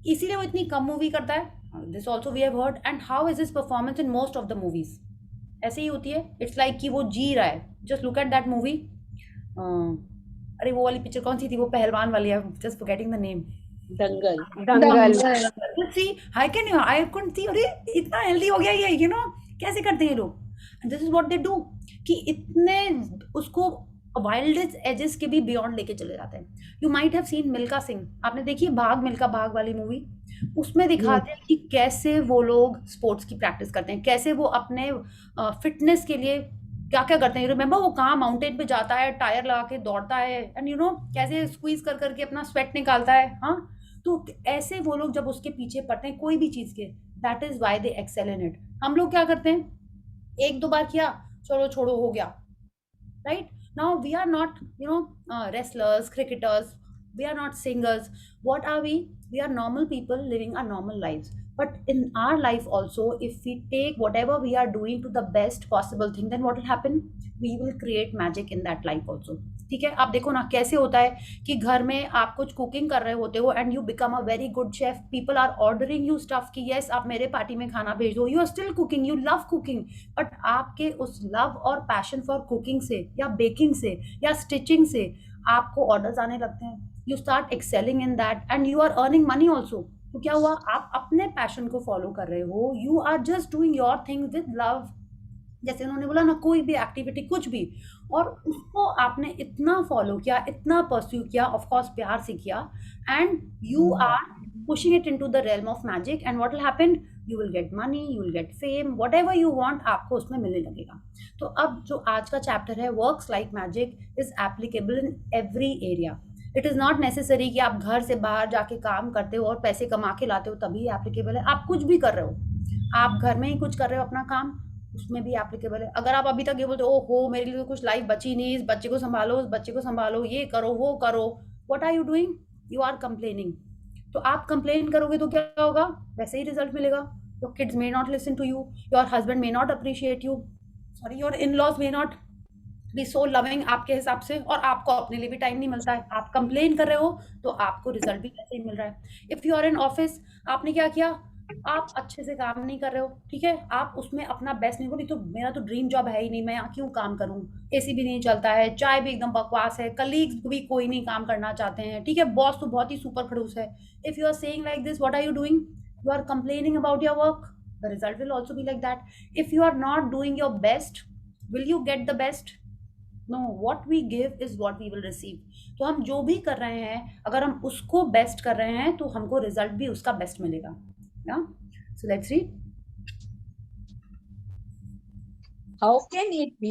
[SPEAKER 1] इसीलिए वो इतनी कम मूवी करता है. This also we have heard. And how is his performance in most of the movies? ऐसे ही होती है. इट्स लाइक कि वो जी रहा है. Just look at that movie. अरे वो वाली पिक्चर कौन सी थी? वो पहलवान वाली, आई am just forgetting the name.
[SPEAKER 7] Dangal.
[SPEAKER 1] See, I couldn't see. अरे इतना हेल्दी हो गया ये, you know, कैसे करते हैं ये लोग? And this is what they do, कि इतने उसको वाइल्डेस्ट एजेस के भी बियॉन्ड लेके चले जाते हैं. You might have seen Milkha Singh. आपने देखी भाग मिल्खा भाग वाली मूवी? उसमें दिखाते हैं कि कैसे वो लोग स्पोर्ट्स की प्रैक्टिस करते हैं, कैसे वो अपने फिटनेस के लिए क्या क्या करते हैं. यू रिमेंबर वो कहाँ माउंटेन पे जाता है, टायर लगा के दौड़ता है, एंड यू नो कैसे स्क्वीज कर करके अपना स्वेट निकालता है. हाँ, तो ऐसे वो लोग जब उसके पीछे पड़ते हैं कोई भी चीज के, that is why they excel in it. हम लोग क्या करते हैं? एक दो बार किया, चलो छोड़ो, हो गया. Right? Now we are not, you know, wrestlers, cricketers. We are not singers. What are we? We are normal people living our normal lives. But in our life also, if we take whatever we are doing to the best possible thing, then what will happen? We will create magic in that life also. ठीक है, आप देखो ना कैसे होता है कि घर में आप कुछ कुकिंग कर रहे होते हो and you become a very good chef, people are ordering you stuff कि यस आप मेरे पार्टी में खाना भेज दो, you are still cooking, you love cooking, but आपके उस लव और पैशन फॉर कुकिंग से या बेकिंग से या स्टिचिंग से आपको ऑर्डर्स आने लगते हैं, you start excelling in that and you are earning money also. तो क्या हुआ, आप अपने पैशन को फॉलो कर रहे हो, you are just doing your thing with love. जैसे उन्होंने बोला ना, कोई भी एक्टिविटी कुछ भी, और उसको आपने इतना फॉलो किया, इतना परस्यू किया, ऑफ कोर्स प्यार से किया, and you are pushing it into the realm of magic. And what will happen, you will get money, you will get fame, whatever you want आपको उसमें मिलने लगेगा. तो अब जो आज का चैप्टर है, works like magic, is applicable in every area. It is not necessary कि आप घर से बाहर जाके काम करते हो और पैसे कमा के लाते हो तभी एप्लीकेबल है. आप कुछ भी कर रहे हो, आप घर में ही कुछ कर रहे हो अपना काम, उसमें भी एप्लीकेबल है. अगर आप अभी तक ये बोलते हो, ओहो मेरे लिए तो कुछ लाइफ बची नहीं, इस बच्चे को संभालो, उस बच्चे को संभालो, ये करो वो करो, what are you doing, you are complaining. तो आप कंप्लेन करोगे तो क्या होगा, वैसे ही रिजल्ट मिलेगा. Your kids may not listen to you, your husband may not appreciate you, sorry your in laws may not be so loving आपके हिसाब से, और आपको अपने लिए भी टाइम नहीं मिलता है. आप कंप्लेन कर रहे हो तो आपको रिजल्ट भी वैसे ही मिल रहा है. If you are in office, आपने क्या किया, आप अच्छे से काम नहीं कर रहे हो, ठीक है, आप उसमें अपना बेस्ट नहीं, तो मेरा तो ड्रीम जॉब है ही नहीं, मैं यहाँ क्यों काम करूँ, एसी भी नहीं चलता है, चाय भी एकदम बकवास है, कलीग्स भी कोई नहीं काम करना चाहते हैं, ठीक है, बॉस तो बहुत ही सुपर खड़ूस है. If you are saying like this, what are you doing, you are complaining about your work, the result will also be like that. If you are not doing your best, will you get the best? No, what we give is what we will receive. तो हम जो भी कर रहे हैं, अगर हम उसको बेस्ट कर रहे हैं तो हमको रिजल्ट भी उसका बेस्ट मिलेगा. Yeah? So let's read.
[SPEAKER 7] How can it be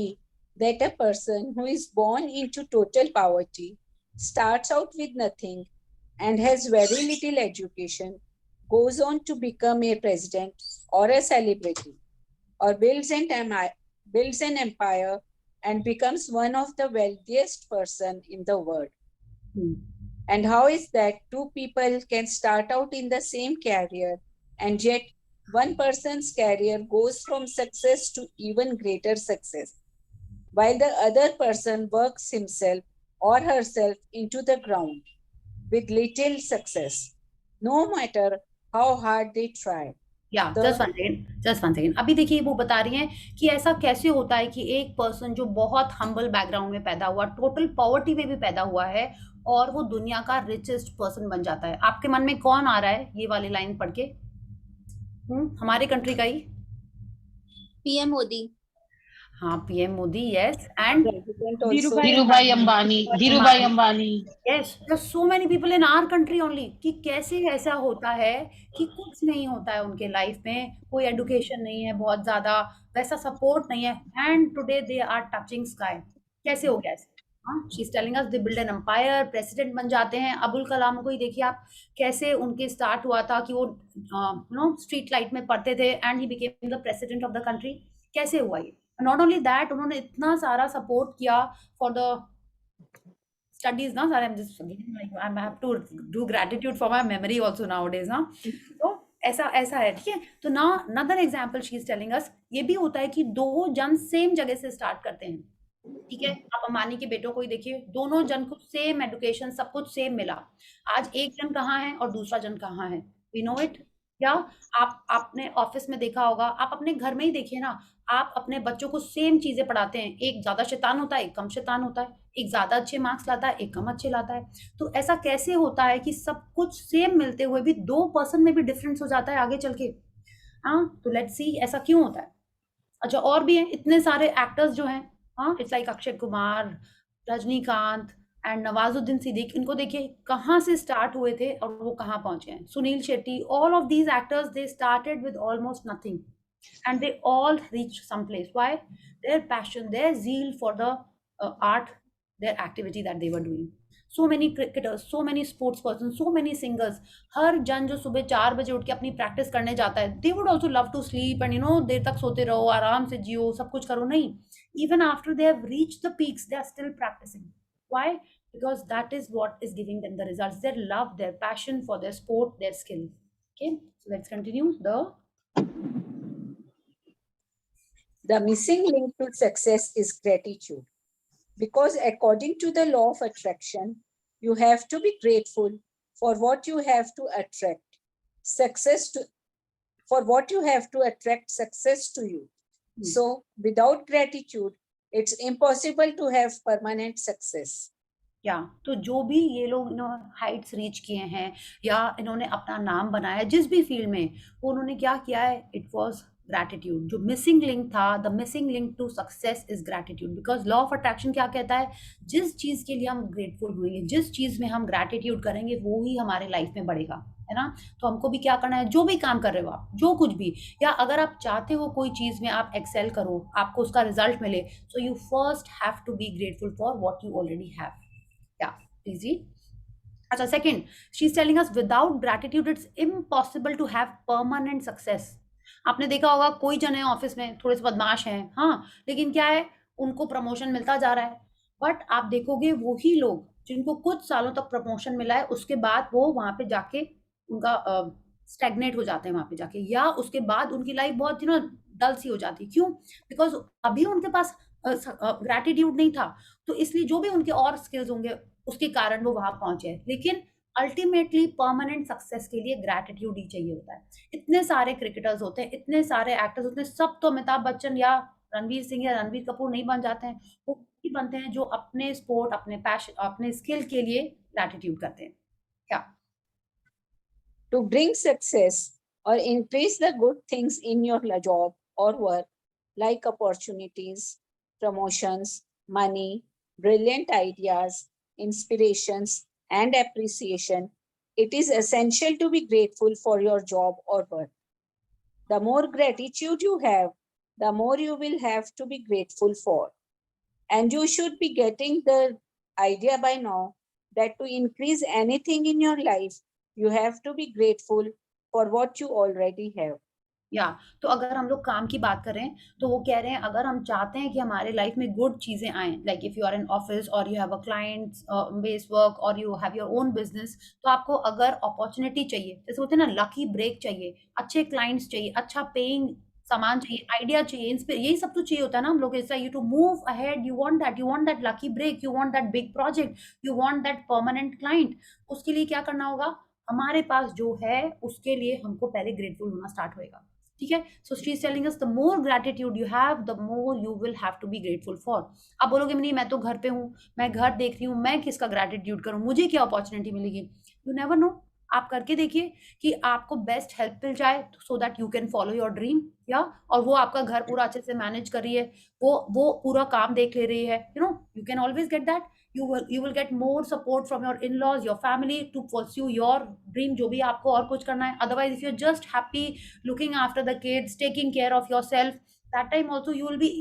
[SPEAKER 7] that a person who is born into total poverty, starts out with nothing and has very little education, goes on to become a president or a celebrity, or builds an empire and becomes one of the wealthiest person in the world? And how is that two people can start out in the same career, and yet one person's career goes from success to even greater success, while the other person works himself or herself into the ground with little success, no matter how hard they try?
[SPEAKER 1] Yeah, just one second. अभी देखिए वो बता रही हैं कि ऐसा कैसे होता है कि एक पर्सन जो बहुत हम्बल बैकग्राउंड में पैदा हुआ, टोटल पॉवर्टी में भी पैदा हुआ है, और वो दुनिया का रिचेस्ट पर्सन बन जाता है. आपके मन में कौन आ रहा है ये वाली लाइन पढ़ के? हमारे कंट्री का ही
[SPEAKER 6] पीएम मोदी.
[SPEAKER 1] हाँ, PM Modi, yes, and
[SPEAKER 3] Dhirubhai Ambani.
[SPEAKER 1] Yes, there so many people in our country only. कि कैसे ऐसा होता है कि कुछ नहीं होता है उनके लाइफ में, कोई एजुकेशन नहीं है, बहुत ज्यादा वैसा सपोर्ट नहीं है, and today they are touching sky. कैसे हो गया ऐसे? She is telling us they build an empire, president बन जाते हैं. अबुल कलाम को ही देखिए आप, कैसे उनके स्टार्ट हुआ था कि वो स्ट्रीट लाइट में पढ़ते थे and he became the president of the country. कैसे हुआ ये? नॉट ओनली दैट, उन्होंने इतना सारा सपोर्ट किया फॉर द स्टडीज ना सारे. I have to do gratitude for my memory also nowadays ना. तो ऐसा है, ठीक है. तो ना another example she is telling us, ये भी होता है कि दो जन सेम जगह से स्टार्ट करते हैं, ठीक है. आप अंबानी के बेटों को ही देखिए, दोनों जन को सेम एजुकेशन, सब कुछ सेम मिला. आज एक जन कहाँ है और दूसरा जन कहाँ है, वी नो इट. या आपने ऑफिस में देखा होगा, आप अपने घर में ही देखिए ना, आप अपने बच्चों को सेम चीजें पढ़ाते हैं, एक ज्यादा शैतान होता है, एक कम शैतान होता है, एक ज्यादा अच्छे मार्क्स लाता है, एक कम अच्छे लाता है. तो ऐसा कैसे होता है कि सब कुछ सेम मिलते हुए भी दो पर्सन में भी डिफरेंस हो जाता है आगे चल के? हाँ, तो लेट्स सी ऐसा क्यों होता है. अच्छा, और भी हैं इतने सारे एक्टर्स जो हैं, हाँ, it's like Akshay Kumar, Rajinikanth and Nawazuddin Siddiqui. इनको देखिए कहाँ से स्टार्ट हुए थे और वो कहाँ पहुंचे हैं. Sunil Shetty, all of these actors, they started with almost nothing and they all reached some place. Why? Their passion, their zeal for the art, their activity that they were doing. So many cricketers, so many sports persons, so many singers. हर जन जो सुबह 4 बजे उठ के अपनी practice करने जाता है, they would also love to sleep and देर तक सोते रहो, आराम से जियो, सब कुछ करो. नहीं, even after they have reached the peaks, they are still practicing. Why? because that is what is giving them the results, their love, their passion for their sport, their skill. Okay, so let's continue.
[SPEAKER 7] The missing link to success is gratitude. Because according to the law of attraction, you have to be grateful for what you have to attract success to, for what you have to attract success to you. So without gratitude, it's impossible to have permanent success.
[SPEAKER 1] तो जो भी ये लोग Heights reach किए हैं या इन्होंने अपना नाम बनाया जिस भी फील्ड में, वो उन्होंने क्या किया है, इट वाज ग्रैटिट्यूड. जो मिसिंग लिंक था, the missing link to success is gratitude. Because law of attraction क्या कहता है, जिस चीज के लिए हम ग्रेटफुल होंगे, जिस चीज में हम ग्रैटिट्यूड करेंगे, वो ही हमारे लाइफ में बढ़ेगा, है ना. तो हमको भी क्या करना है, जो भी काम कर रहे हो आप, जो कुछ भी, या अगर आप चाहते हो कोई चीज में आप एक्सेल करो, आपको उसका रिजल्ट मिले, so you first have to be grateful for what you already have. Easy. अच्छा, second, she's telling us without gratitude it's impossible to have permanent success. आपने देखा होगा कोई जन है ऑफिस में, थोड़े से बदमाश हैं, हाँ, लेकिन क्या है, उनको प्रमोशन मिलता जा रहा है. बट आप देखोगे वही लोग जिनको कुछ सालों तक प्रमोशन मिला है, उसके बाद वो वहां पे जाके उनका स्टैग्नेट हो जाते हैं वहां पे जाके, या उसके बाद उनकी लाइफ बहुत डल सी हो जाती है. क्यों? बिकॉज अभी उनके पास ग्रैटिट्यूड नहीं था, तो इसलिए जो भी उनके और स्किल्स होंगे उसके कारण वो वहां पहुंचे. लेकिन अल्टीमेटली परमानेंट सक्सेस के लिए ग्रैटिट्यूड ही चाहिए होता है. इतने सारे क्रिकेटर्स होते हैं, इतने सारे एक्टर्स होते हैं, सब तो अमिताभ बच्चन या रणवीर सिंह या रणवीर कपूर नहीं बन जाते हैं. वो बनते हैं जो अपने स्पोर्ट, अपने पैशन, अपने स्किल के लिए ग्रैटिट्यूड करते हैं. क्या?
[SPEAKER 7] To bring success or increase the good things in your job or work, like opportunities, promotions, money, brilliant ideas, inspirations, and appreciation, it is essential to be grateful for your job or work. The more gratitude you have, the more you will have to be grateful for. And you should be getting the idea by now that to increase anything in your life, you have to be grateful for what you already have.
[SPEAKER 1] तो अगर हम लोग काम की बात करें, तो वो कह रहे हैं अगर हम चाहते हैं कि हमारे लाइफ में गुड चीजें आए, like if you are in office और you have a client based work और you have your own business, तो आपको अगर अपॉर्चुनिटी चाहिए, जैसे होते हैं ना, लकी ब्रेक चाहिए, अच्छे क्लाइंट्स चाहिए, अच्छा पेइंग सामान चाहिए, आइडिया चाहिए, यही सब तो चाहिए होता है ना हम लोग. ऐसा you to move ahead, you want that lucky break, you want that big project, you want that permanent client. उसके लिए क्या करना होगा, हमारे पास जो है उसके लिए हमको पहले ग्रेटफुल होना स्टार्ट होएगा. ठीक है. So she is telling us the more gratitude you have, the more you will have to be grateful for. आप बोलोगे नहीं, मैं तो घर पे हूँ, मैं घर देख रही हूँ, मैं किसका ग्रैटिट्यूड करूँ, मुझे क्या अपॉर्चुनिटी मिलेगी. You never know. आप करके देखिए कि आपको बेस्ट हेल्प मिल जाए, so that you can follow your dream. और वो आपका घर पूरा अच्छे से मैनेज कर रही है, वो पूरा काम देख ले रही है, you can always get that. you will get more support from your in-laws, your family to pursue your dream, जो भी आपको और कुछ करना है. Otherwise, if you're just happy looking after the kids, taking care of yourself, that time also you will be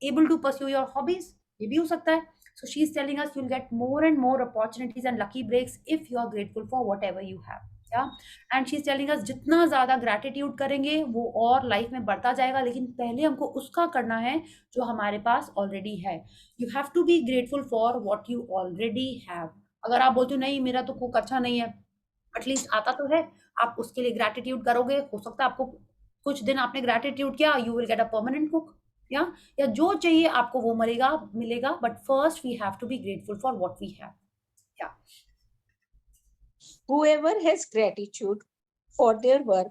[SPEAKER 1] able to pursue your hobbies. ये भी हो सकता है. So she's telling us you'll get more and more opportunities and lucky breaks if you are grateful for whatever you have. And she is telling अस जितना ज्यादा gratitude करेंगे वो और लाइफ में बढ़ता जाएगा, लेकिन पहले हमको उसका करना है जो हमारे पास ऑलरेडी है. You have to be grateful for what you already have. अगर आप बोलते हो नहीं मेरा तो कुक अच्छा नहीं है, एटलीस्ट आता तो है, आप उसके लिए ग्रैटिट्यूड करोगे, हो सकता है आपको कुछ दिन आपने ग्रैटिट्यूड किया, you will get a permanent cook, या जो चाहिए आपको वो मिलेगा. But first we have to be grateful for what we have.
[SPEAKER 7] Whoever has gratitude for their work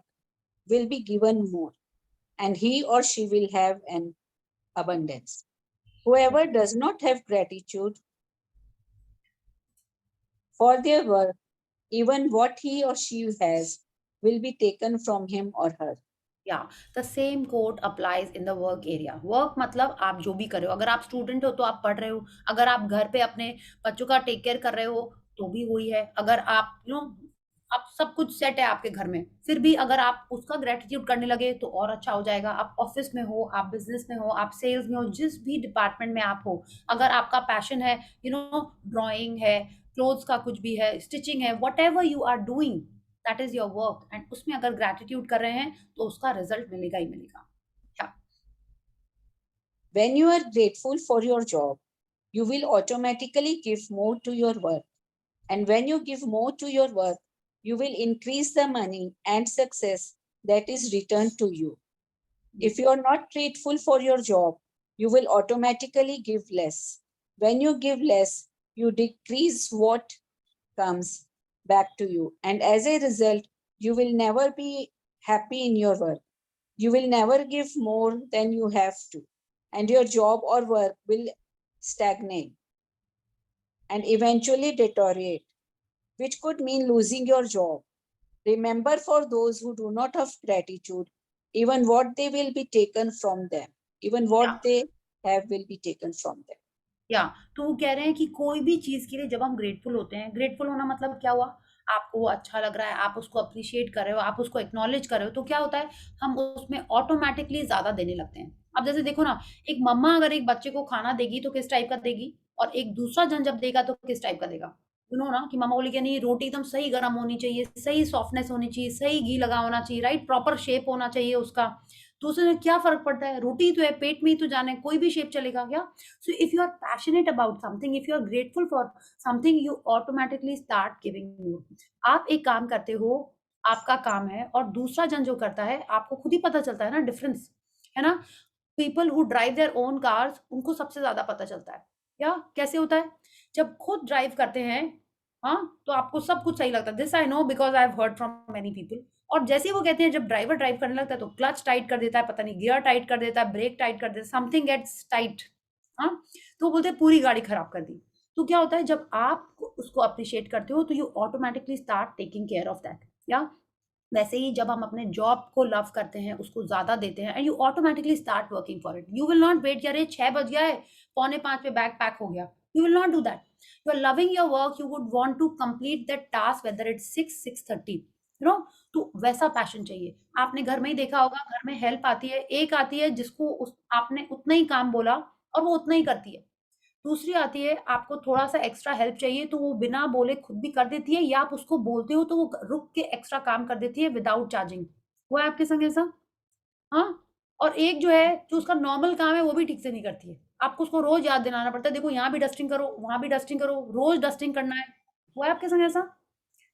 [SPEAKER 7] will be given more, and he or she will have an abundance. Whoever does not have gratitude for their work, even what he or she has will be taken from him or her.
[SPEAKER 1] The same quote applies in the work area. Work मतलब आप जो भी कर रहे हो, अगर आप student हो तो आप पढ़ रहे हो, अगर आप घर पे अपने बच्चों का टेक केयर कर रहे हो तो भी वही है. अगर आप आप सब कुछ सेट है आपके घर में, फिर भी अगर आप उसका ग्रेटिट्यूड करने लगे तो और अच्छा हो जाएगा. आप ऑफिस में हो, आप बिजनेस में हो, आप सेल्स में हो, जिस भी डिपार्टमेंट में आप हो, अगर आपका पैशन है, ड्राइंग है, क्लोथ्स का कुछ भी है, स्टिचिंग है, whatever you are doing, that is your work, and उसमें अगर ग्रेटिट्यूड कर रहे हैं तो उसका रिजल्ट मिलेगा ही मिलेगा.
[SPEAKER 7] When you are grateful for your job, you will automatically give more to your work. And when you give more to your work, you will increase the money and success that is returned to you. If you are not grateful for your job, you will automatically give less. When you give less, you decrease what comes back to you. And as a result, you will never be happy in your work. You will never give more than you have to. And your job or work will stagnate and eventually deteriorate, which could mean losing your job. Remember, for those who do not have gratitude, even what they will be taken from them, even what they have will be taken from them.
[SPEAKER 1] तो वो कह रहे हैं कि कोई भी चीज के लिए जब हम ग्रेटफुल होते हैं, ग्रेटफुल होना मतलब क्या हुआ, आपको वो अच्छा लग रहा है, आप उसको अप्रिशिएट कर रहे हो, आप उसको एक्नॉलेज कर रहे हो, तो क्या होता है, हम उसमें ऑटोमेटिकली ज्यादा देने लगते हैं। अब जैसे देखो ना, एक मम्मा अगर एक बच्चे को खाना देगी तो किस टाइप का देगी, और एक दूसरा जन जब देगा तो किस टाइप का देगा। यू नो ना, कि मम्मा बोली कि नहीं, रोटी एकदम सही गर्म होनी चाहिए, सही सॉफ्टनेस होनी चाहिए, सही घी लगा होना चाहिए, राइट, प्रॉपर शेप होना चाहिए उसका। तो उससे क्या फर्क पड़ता है, रोटी तो है, पेट में ही तो जाने, कोई भी शेप चलेगा क्या। So if you are passionate about something, if you are grateful for something, you automatically start giving more. आप एक काम करते हो, आपका काम है, और दूसरा जन जो करता है, आपको खुद ही पता चलता है ना डिफरेंस, है ना। People who drive their own cars, उनको सबसे ज्यादा पता चलता है। या कैसे होता है, जब खुद ड्राइव करते हैं, हाँ, तो आपको सब कुछ सही लगता है। This I know because I have heard from many people. और जैसे वो कहते हैं, जब ड्राइवर ड्राइव करने लगता है तो क्लच टाइट कर देता है, पता नहीं गियर टाइट कर देता है, ब्रेक टाइट कर देता है, समथिंग गेट्स टाइट, हाँ, तो बोलते हैं पूरी गाड़ी खराब कर दी। तो क्या होता है, जब आप उसको अप्रिशिएट करते हो तो you automatically start taking care of that. या वैसे ही जब हम अपने जॉब को लव करते हैं, उसको ज्यादा देते हैं, and you automatically start working for it. You will not wait, यार 6 बज गया है, 4:45 पे बैग पैक हो गया, you will not do that. You are loving your work, you would want to complete that task whether it's 6:30, you know। तो वैसा passion चाहिए। आपने घर में ही देखा होगा, घर में हेल्प आती है, एक आती है जिसको आपने उतना ही काम बोला और वो उतना ही करती है, दूसरी आती है आपको थोड़ा सा एक्स्ट्रा हेल्प चाहिए तो वो बिना बोले खुद भी कर देती है, या आप उसको बोलते हो तो वो रुक के एक्स्ट्रा काम कर देती है विदाउट चार्जिंग। वो है आपके संग ऐसा, हाँ। और एक जो है, जो उसका नॉर्मल काम है वो भी ठीक से नहीं करती है, आपको उसको रोज याद दिलाना पड़ता है, देखो यहाँ भी डस्टिंग करो, वहां भी डस्टिंग करो, रोज डस्टिंग करना है। वो है आपके संग ऐसा।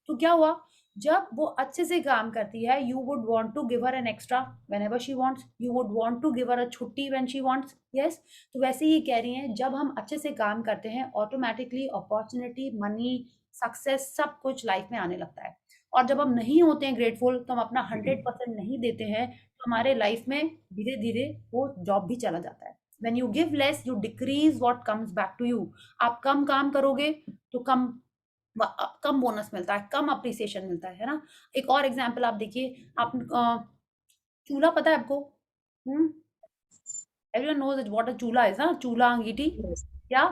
[SPEAKER 1] तो क्या हुआ, जब वो अच्छे से काम करती है, you would want to give her an extra whenever she wants, you would want to give her a छुट्टी व्हेन शी वांट्स। यस, तो वैसे ही कह रही हैं, जब हम अच्छे से काम करते हैं, ऑटोमेटिकली अपॉर्चुनिटी, मनी, सक्सेस, सब कुछ लाइफ में आने लगता है। और जब हम नहीं होते हैं ग्रेटफुल, तो हम अपना 100% नहीं देते हैं, तो हमारे लाइफ में धीरे धीरे वो जॉब भी चला जाता है। When you give less, you decrease what comes back to you. आप कम काम करोगे तो कम बोनस मिलता है, कम अप्रिसिएशन मिलता है ना। एक और एग्जांपल आप देखिए, आप चूल्हा पता है आपको, एवरीवन नोज व्हाट अ चूल्हा इज, ना, चूल्हा अंगीठी। या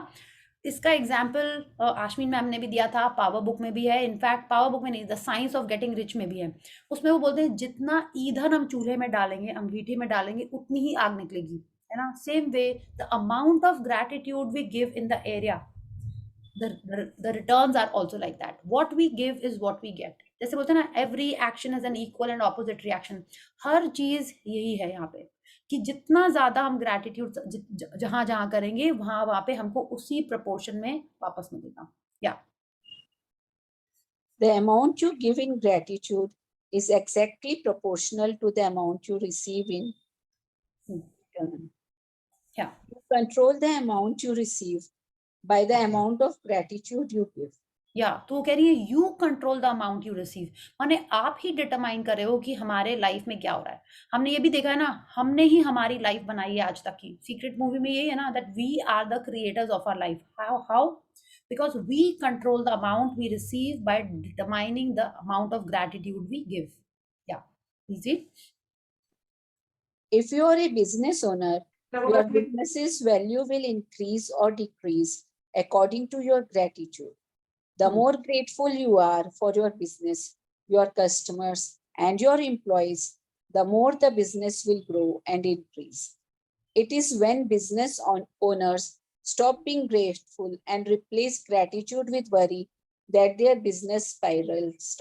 [SPEAKER 1] इसका एग्जाम्पल आश्विन मैम ने भी दिया था, पावर बुक में भी है, इनफैक्ट पावर बुक में नहीं, the science of getting rich में भी है। उसमें वो बोलते हैं, जितना ईंधन हम चूल्हे में डालेंगे, अंगीठी में डालेंगे, उतनी ही आग निकलेगी, है ना। Same way the amount of gratitude we give in the area, the returns are also like that. What we give is what we get. जैसे बोलते हैं ना, every action is an equal and opposite reaction. हर चीज यही है यहाँ पे, कि जितना ज्यादा हम ग्रैटिट्यूड जहां जहां करेंगे, वहां पे हमको उसी प्रपोर्शन में वापस मिलेगा। या
[SPEAKER 7] The amount you give in gratitude is exactly proportional to the amount you receive in return.
[SPEAKER 1] Yeah.
[SPEAKER 7] You control the amount you receive by the amount of gratitude you give.
[SPEAKER 1] या तो वो कह रही है, you control the amount you receive, माने आप ही determine कर रहे हो कि हमारे लाइफ में क्या हो रहा है। हमने ये भी देखा है ना, हमने ही हमारी लाइफ बनाई है आज तक की। सीक्रेट मूवी में यही है ना, that we are the creators of our life. How? Because we control the amount we receive by determining the amount of gratitude we give. या easy.
[SPEAKER 7] If you are a business owner, your business's value will increase or decrease according to your gratitude. The more grateful you are for your business, your customers, and your employees, the more the business will grow and increase. It is when business owners stop being grateful and replace gratitude with worry that their business spirals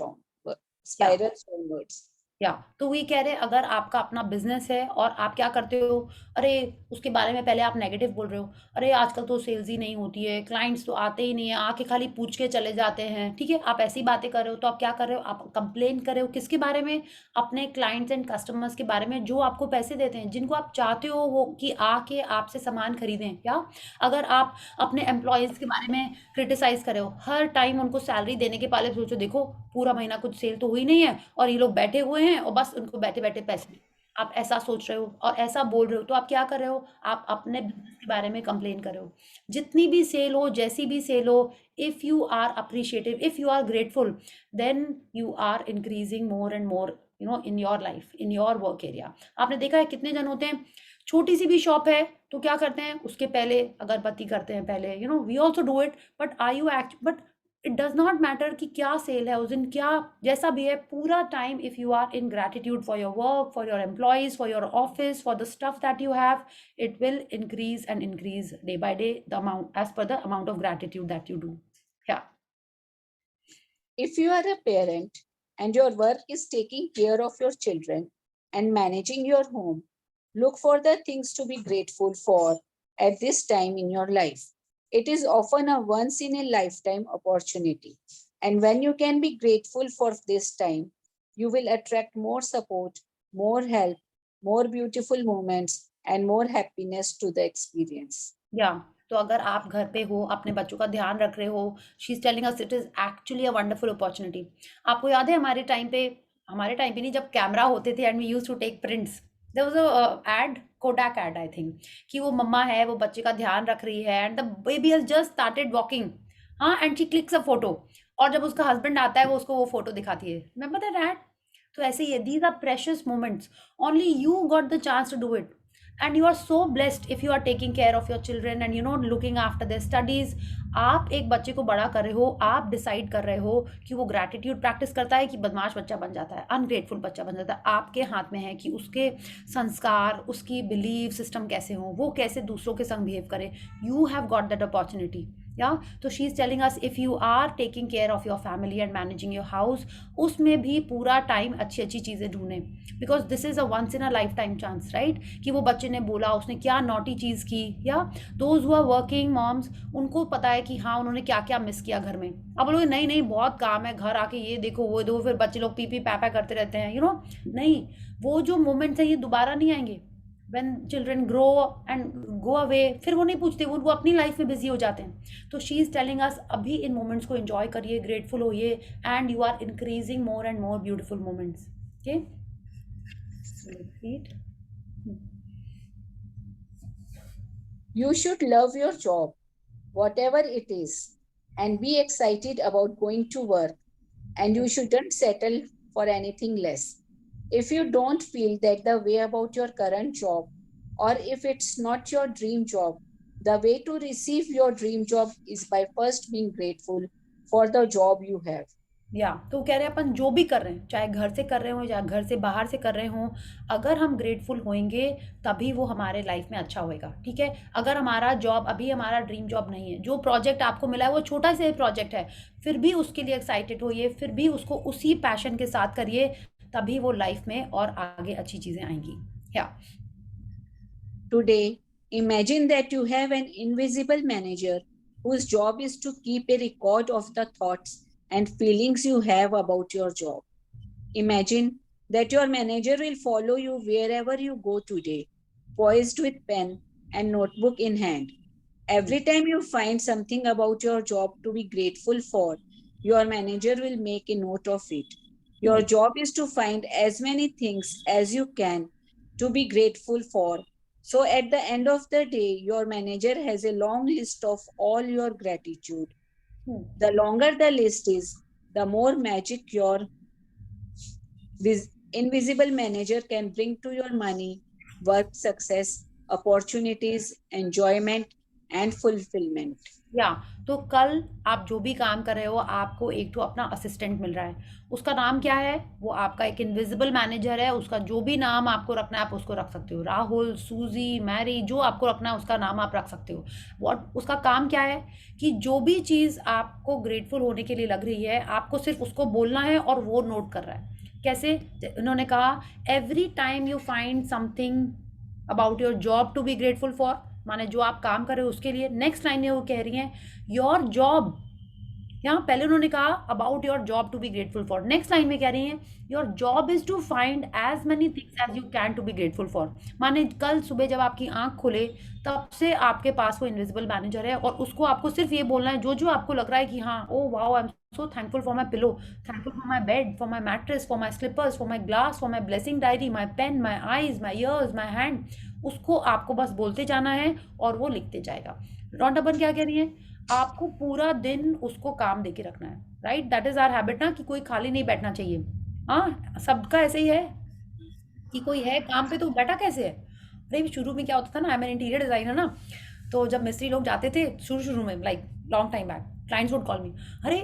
[SPEAKER 7] onwards.
[SPEAKER 1] या तो वही कह रहे हैं, अगर आपका अपना business है और आप क्या करते हो, अरे उसके बारे में पहले आप नेगेटिव बोल रहे हो, अरे आजकल तो सेल्स ही नहीं होती है, क्लाइंट्स तो आते ही नहीं है, आके खाली पूछ के चले जाते हैं, ठीक है, आप ऐसी बातें कर रहे हो, तो आप क्या कर रहे हो, आप कंप्लेन कर रहे हो किसके बारे में, अपने क्लाइंट्स एंड कस्टमर्स के बारे में जो आपको पैसे देते हैं, जिनको आप चाहते हो वो कि आके आपसे सामान खरीदें। या अगर आप अपने एम्प्लॉयज़ के बारे में क्रिटिसाइज कर रहे हो, हर टाइम उनको सैलरी देने के पहले सोचो, देखो पूरा महीना कुछ सेल तो हुई नहीं है और ये लोग बैठे हुए हैं और बस उनको बैठे बैठे पैसे दो। आप ऐसा सोच रहे हो और ऐसा बोल रहे हो, तो आप क्या कर रहे हो, आप अपने बिजनेस के बारे में कंप्लेन कर रहे हो। जितनी भी सेल हो, जैसी भी सेल हो, if you are appreciative, if you are grateful, then you are increasing more and more in your life, in your work area. आपने देखा है कितने जन होते हैं, छोटी सी भी शॉप है तो क्या करते हैं, उसके पहले अगरबत्ती करते हैं पहले, we also do it, but are you act, but it does not matter कि क्या सेल है उस दिन, क्या जैसा भी है, पूरा time if you are in gratitude for your work, for your employees, for your office, for the stuff that you have, it will increase and increase day by day the amount, as per the amount of gratitude that you do. या
[SPEAKER 7] If you are a parent and your work is taking care of your children and managing your home, look for the things to be grateful for at this time in your life. It is often a once in a lifetime opportunity. And when you can be grateful for this time, you will attract more support, more help, more beautiful moments, and more happiness to the experience.
[SPEAKER 1] या तो अगर आप घर पे हो, अपने बच्चों का ध्यान रख रहे हो, she is telling us it is actually a wonderful opportunity. आपको याद है हमारे टाइम पे नहीं, जब कैमरा होते थे and we use to take prints, there was a ad, Kodak ad I think, कि वो मम्मा है, वो बच्चे का ध्यान रख रही है and the baby has just started walking, हाँ, and she clicks a photo, और जब उसका हस्बैंड आता है वो उसको वो फोटो दिखाती है, रिमेंबर दैट एड? तो ऐसे ही है, these are precious moments, only you got the chance to do it, and you are so blessed if you are taking care of your children and looking after their studies। आप एक बच्चे को बड़ा कर रहे हो, आप डिसाइड कर रहे हो कि वो ग्रैटिट्यूड प्रैक्टिस करता है कि बदमाश बच्चा बन जाता है, अनग्रेटफुल बच्चा बन जाता है। आपके हाथ में है कि उसके संस्कार, उसकी बिलीव सिस्टम कैसे हो, वो कैसे दूसरों के संग बिहेव करे। You have got that opportunity. या तो she is telling us, if you are taking care of your family and managing your house, उसमें भी पूरा टाइम अच्छी अच्छी चीज़ें ढूंढें, because this is a once in a life time chance, right? कि वो बच्चे ने बोला, उसने क्या नॉटी चीज़ की, या those who are working moms, उनको पता है कि हाँ उन्होंने क्या क्या मिस किया घर में। अब बोलोगे नहीं नहीं बहुत काम है, घर आके ये देखो वो देखो, फिर बच्चे लोग पी पी पैपा करते रहते हैं, नहीं, वो जो मोमेंट्स है ये दोबारा नहीं आएंगे। when children grow and go away, फिर वो नहीं पूछते, वो अपनी लाइफ में बिजी हो जाते हैं। तो शी इज टेलिंग अस, अभी इन मोमेंट्स को एंजॉय करिए, ग्रेटफुल होइए, and you are increasing more and more beautiful moments. Okay, repeat.
[SPEAKER 7] You should love your job, whatever it is, and be excited about going to work, and you shouldn't settle for anything less. If you don't feel that the way about your current job, or if it's not your dream job, the way to receive your dream job is by first being grateful for the job you have.
[SPEAKER 1] या तो कह रहे हैं अपन जो भी कर रहे हैं, चाहे घर से कर रहे हो या घर से बाहर से कर रहे हो, अगर हम ग्रेटफुल होंगे तभी वो हमारे लाइफ में अच्छा होएगा, ठीक है? अगर हमारा जॉब अभी हमारा ड्रीम जॉब नहीं है, जो प्रोजेक्ट आपको मिला है वो छोटा सा प्रोजेक्ट है, फिर भी उसके लिए एक्साइटेड होइए, फिर भी उसको उसी पैशन के साथ करिए, तभी वो लाइफ में और आगे अच्छी चीजें आएंगी। या
[SPEAKER 7] Today, imagine that you have an invisible manager whose job is to keep a record of the thoughts and feelings you have about your job. Imagine that your manager will follow you wherever you go today, poised with pen and notebook in hand. Every time you find something about your job to be grateful for, your manager will make a note of it. Your job is to find as many things as you can to be grateful for. So at the end of the day, your manager has a long list of all your gratitude. The longer the list is, the more magic your invisible manager can bring to your money, work success, opportunities, enjoyment, and fulfillment.
[SPEAKER 1] या तो कल आप जो भी काम कर रहे हो, आपको एक तो अपना असिस्टेंट मिल रहा है, उसका नाम क्या है? वो आपका एक इनविजिबल मैनेजर है, उसका जो भी नाम आपको रखना है आप उसको रख सकते हो, राहुल, सूजी, मैरी, जो आपको रखना है उसका नाम आप रख सकते हो। उसका काम क्या है कि जो भी चीज़ आपको ग्रेटफुल होने के लिए लग रही है, आपको सिर्फ उसको बोलना है और वो नोट कर रहा है। कैसे? उन्होंने कहा every time you find something about your job to be grateful for, माने जो आप काम कर रहे हो उसके लिए। नेक्स्ट लाइन में वो कह रही हैं योर जॉब, यहाँ पहले उन्होंने कहा about your job to be grateful for, next line में कह रही हैं your job is to find as many things as you can to be grateful for. माने कल सुबह जब आपकी आंख खुले तब से आपके पास वो इनविजिबल मैनेजर है और उसको आपको सिर्फ ये बोलना है जो जो आपको लग रहा है कि हाँ oh wow I am so thankful for my pillow, thankful for my bed, for my mattress, for my slippers, for my glass, for my blessing diary, my pen, my eyes, my ears, my hand. उसको आपको बस बोलते जाना है और वो लिखते जाएगा। रॉन्डा बर्न क्या कह रही है? आपको पूरा दिन उसको काम देके रखना है, right? That is our habit ना, कि कोई खाली नहीं बैठना चाहिए। हाँ, सबका ऐसे ही है कि कोई है काम पे तो बैठा कैसे है। अरे शुरू में क्या होता था ना, I am an interior designer ना, तो जब मिस्त्री लोग जाते थे शुरू में, like long time back, clients would call me, अरे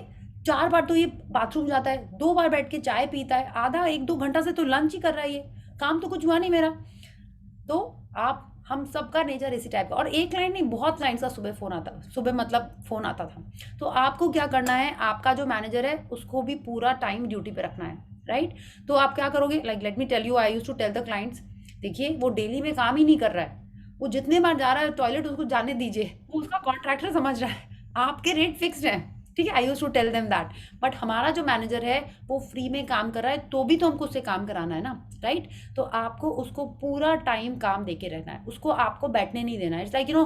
[SPEAKER 1] 4 बार तो ये बाथरूम जाता है, 2 बार बैठ के चाय पीता है, आधा 1-2 घंटा से तो लंच ही कर रहा है, ये काम तो कुछ हुआ नहीं मेरा। तो आप हम सबका नेचर इसी टाइप का। और एक क्लाइंट नहीं, बहुत क्लाइंट्स का सुबह मतलब फ़ोन आता था। तो आपको क्या करना है, आपका जो मैनेजर है उसको भी पूरा टाइम ड्यूटी पे रखना है, राइट? तो आप क्या करोगे, like let me tell you, I used to tell the clients, देखिए वो डेली में काम ही नहीं कर रहा है, वो जितने बार जा रहा है टॉयलेट उसको जाने दीजिए, वो उसका कॉन्ट्रैक्टर समझ रहा है, आपके रेट फिक्स्ड है, ठीक है? I used to tell them that. But हमारा जो मैनेजर है वो फ्री में काम कर रहा है, तो भी तो हमको उससे काम कराना है ना, राइट? तो आपको उसको पूरा टाइम काम देके रहना है, उसको आपको बैठने नहीं देना है। It's like you know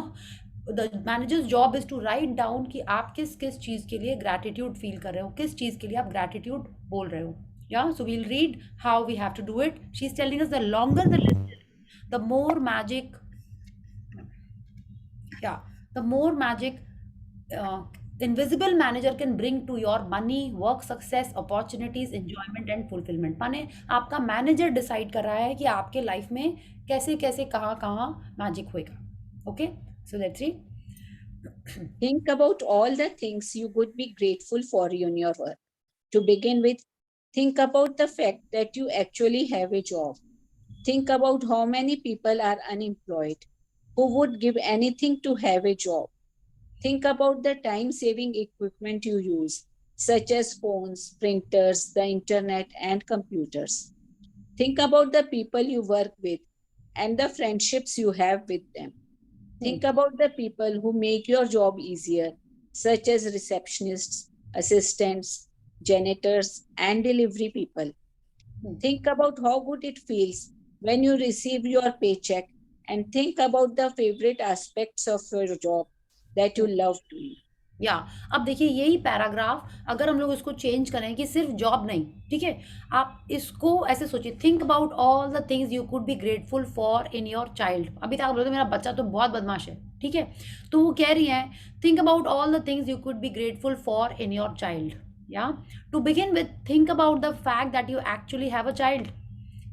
[SPEAKER 1] the manager's job is to write down कि आप किस किस चीज़ के लिए ग्रैटिट्यूड फील कर रहे हो, किस चीज़ के लिए आप ग्रैटिट्यूड बोल रहे हो। Yeah, so we'll read how we have to do it. She's telling us the longer the list, the more magic, the more magic invisible manager can bring to your money, work, success, opportunities, enjoyment and fulfillment. माने आपका manager decide कर रहा है कि आपके life में कैसे कैसे कहाँ मैजिक होएगा। Okay, so let's read.
[SPEAKER 7] Think about all the things you would be grateful for in your work. To begin with, think about the fact that you actually have a job. Think about how many people are unemployed who would give anything to have a job. Think about the time-saving equipment you use, such as phones, printers, the internet, and computers. Think about the people you work with and the friendships you have with them. Think about the people who make your job easier, such as receptionists, assistants, janitors, and delivery people. Think about how good it feels when you receive your paycheck, and think about the favorite aspects of your job that you love doing.
[SPEAKER 1] या अब देखिए यही paragraph अगर हम लोग इसको change करें कि सिर्फ जॉब नहीं, ठीक है, आप इसको ऐसे सोचिए, think about all the things you could be grateful for in your child. अभी तक आप बोलते मेरा बच्चा तो बहुत बदमाश है, ठीक है, तो वो कह रही हैं think about all the things you could be grateful for in your child. या to begin with think about the fact that you actually have a child,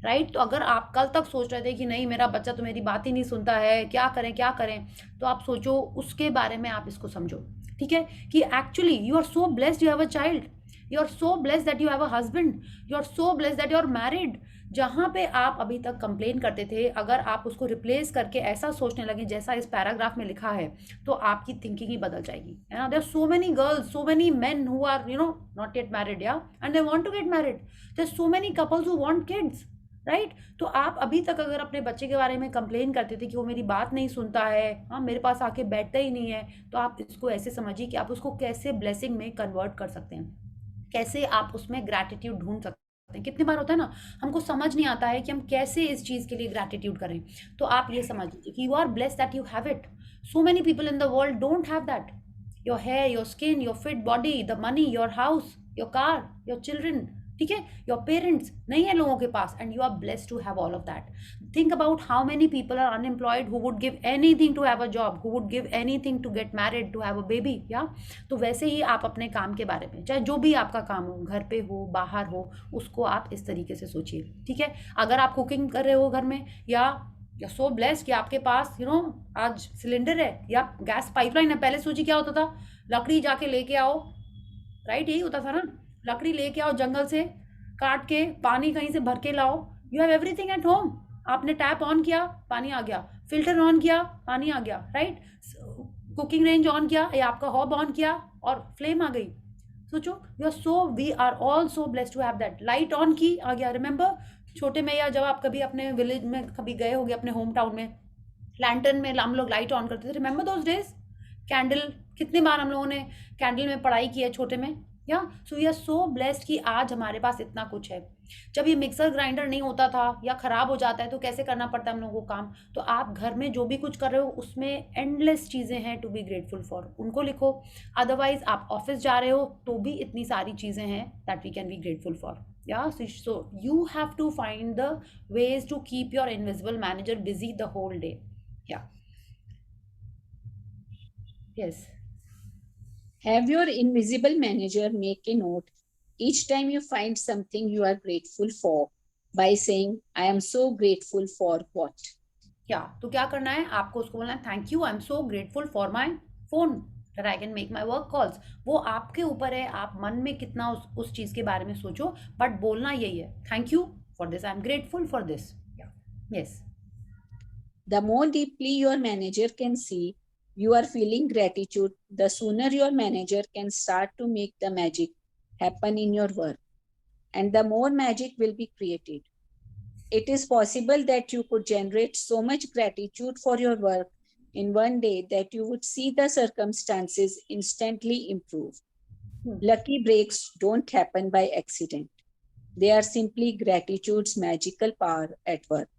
[SPEAKER 1] right? तो अगर आप कल तक सोच रहे थे कि नहीं मेरा बच्चा तो मेरी बात ही नहीं सुनता है, क्या करें, तो आप सोचो उसके बारे में, आप इसको समझो, ठीक है, कि actually you are so blessed you have a child, you are so blessed that you have a husband, you are so blessed that you are married. जहाँ पे आप अभी तक कंप्लेन करते थे, अगर आप उसको रिप्लेस करके ऐसा सोचने लगे जैसा इस पैराग्राफ में लिखा है, तो आपकी थिंकिंग ही बदल जाएगी, है ना? There are so many girls, so many men who are not yet married, या and they want to get married. There are so many couples who want kids, right? तो आप अभी तक अगर अपने बच्चे के बारे में कंप्लेन करते थे कि वो मेरी बात नहीं सुनता है, हाँ मेरे पास आके बैठता ही नहीं है, तो आप इसको ऐसे समझिए कि आप उसको कैसे ब्लेसिंग में कन्वर्ट कर सकते हैं, कैसे आप उसमें ग्रैटिट्यूड ढूंढ सकते हैं। कितनी बार होता है ना, हमको समझ नहीं आता है कि हम कैसे इस चीज़ के लिए ग्रैटिट्यूड करें। तो आप ये समझ लीजिए कि you are blessed that you have it. So many people in the world don't have that, your hair, your skin, your fit body, the money, your house, your car, your children, ठीक है, your parents नहीं है लोगों के पास, and you are blessed to have all of that. Think about how many people are unemployed who would give anything to have a job, who would give anything to get married, to have a baby. या तो वैसे ही आप अपने काम के बारे में, चाहे जो भी आपका काम हो, घर पे हो, बाहर हो, उसको आप इस तरीके से सोचिए, ठीक है? अगर आप कुकिंग कर रहे हो घर में, या सो ब्लेस्ड कि आपके पास आज सिलेंडर है या गैस पाइपलाइन है। पहले सोचिए क्या होता था, लकड़ी जाके लेके आओ, राइट? यही होता था ना, लकड़ी लेके आओ जंगल से काट के, पानी कहीं से भर के लाओ, you have everything at home. आपने टैप ऑन किया, पानी आ गया, फिल्टर ऑन किया, पानी आ गया, राइट? कुकिंग रेंज ऑन किया या आपका हॉब ऑन किया और फ्लेम आ गई। सोचो, we are all so blessed to have that. Light on की आ गया. रिमेंबर छोटे में, या जब आप कभी अपने विलेज में कभी गए होगे, अपने होम टाउन में, लैंटर्न में हम लोग लाइट ऑन करते थे. Remember those days. कैंडल, कितनी बार हम लोगों ने कैंडल में पढ़ाई की है छोटे में. Yeah so we are so blessed कि आज हमारे पास इतना कुछ है. जब ये मिक्सर ग्राइंडर नहीं होता था या खराब हो जाता है तो कैसे करना पड़ता है हम लोगों को काम. तो आप घर में जो भी कुछ कर रहे हो उसमें एंडलेस चीज़ें हैं टू बी ग्रेटफुल फॉर. उनको लिखो. अदरवाइज आप ऑफिस जा रहे हो तो भी इतनी सारी चीज़ें हैं that we can be grateful for. Yeah, so you have to find the ways to keep your invisible manager busy the whole day. Yeah. Yes.
[SPEAKER 7] Have your invisible manager make a note each time you find something you are grateful for by saying, I am so grateful for what?
[SPEAKER 1] Yeah, तो क्या करना है आपको, उसको बोलना है thank you, I am so grateful for my phone that I can make my work calls. वो आपके ऊपर है, आप मन में कितना उस चीज़ के बारे में सोचो, बट बोलना यही है, thank you for this, I am grateful for this. Yes.
[SPEAKER 7] The more deeply your manager can see you are feeling gratitude, the sooner your manager can start to make the magic happen in your work. And the more magic will be created. It is possible that you could generate so much gratitude for your work in one day that you would see the circumstances instantly improve. Lucky breaks don't happen by accident. They are simply gratitude's magical power at work.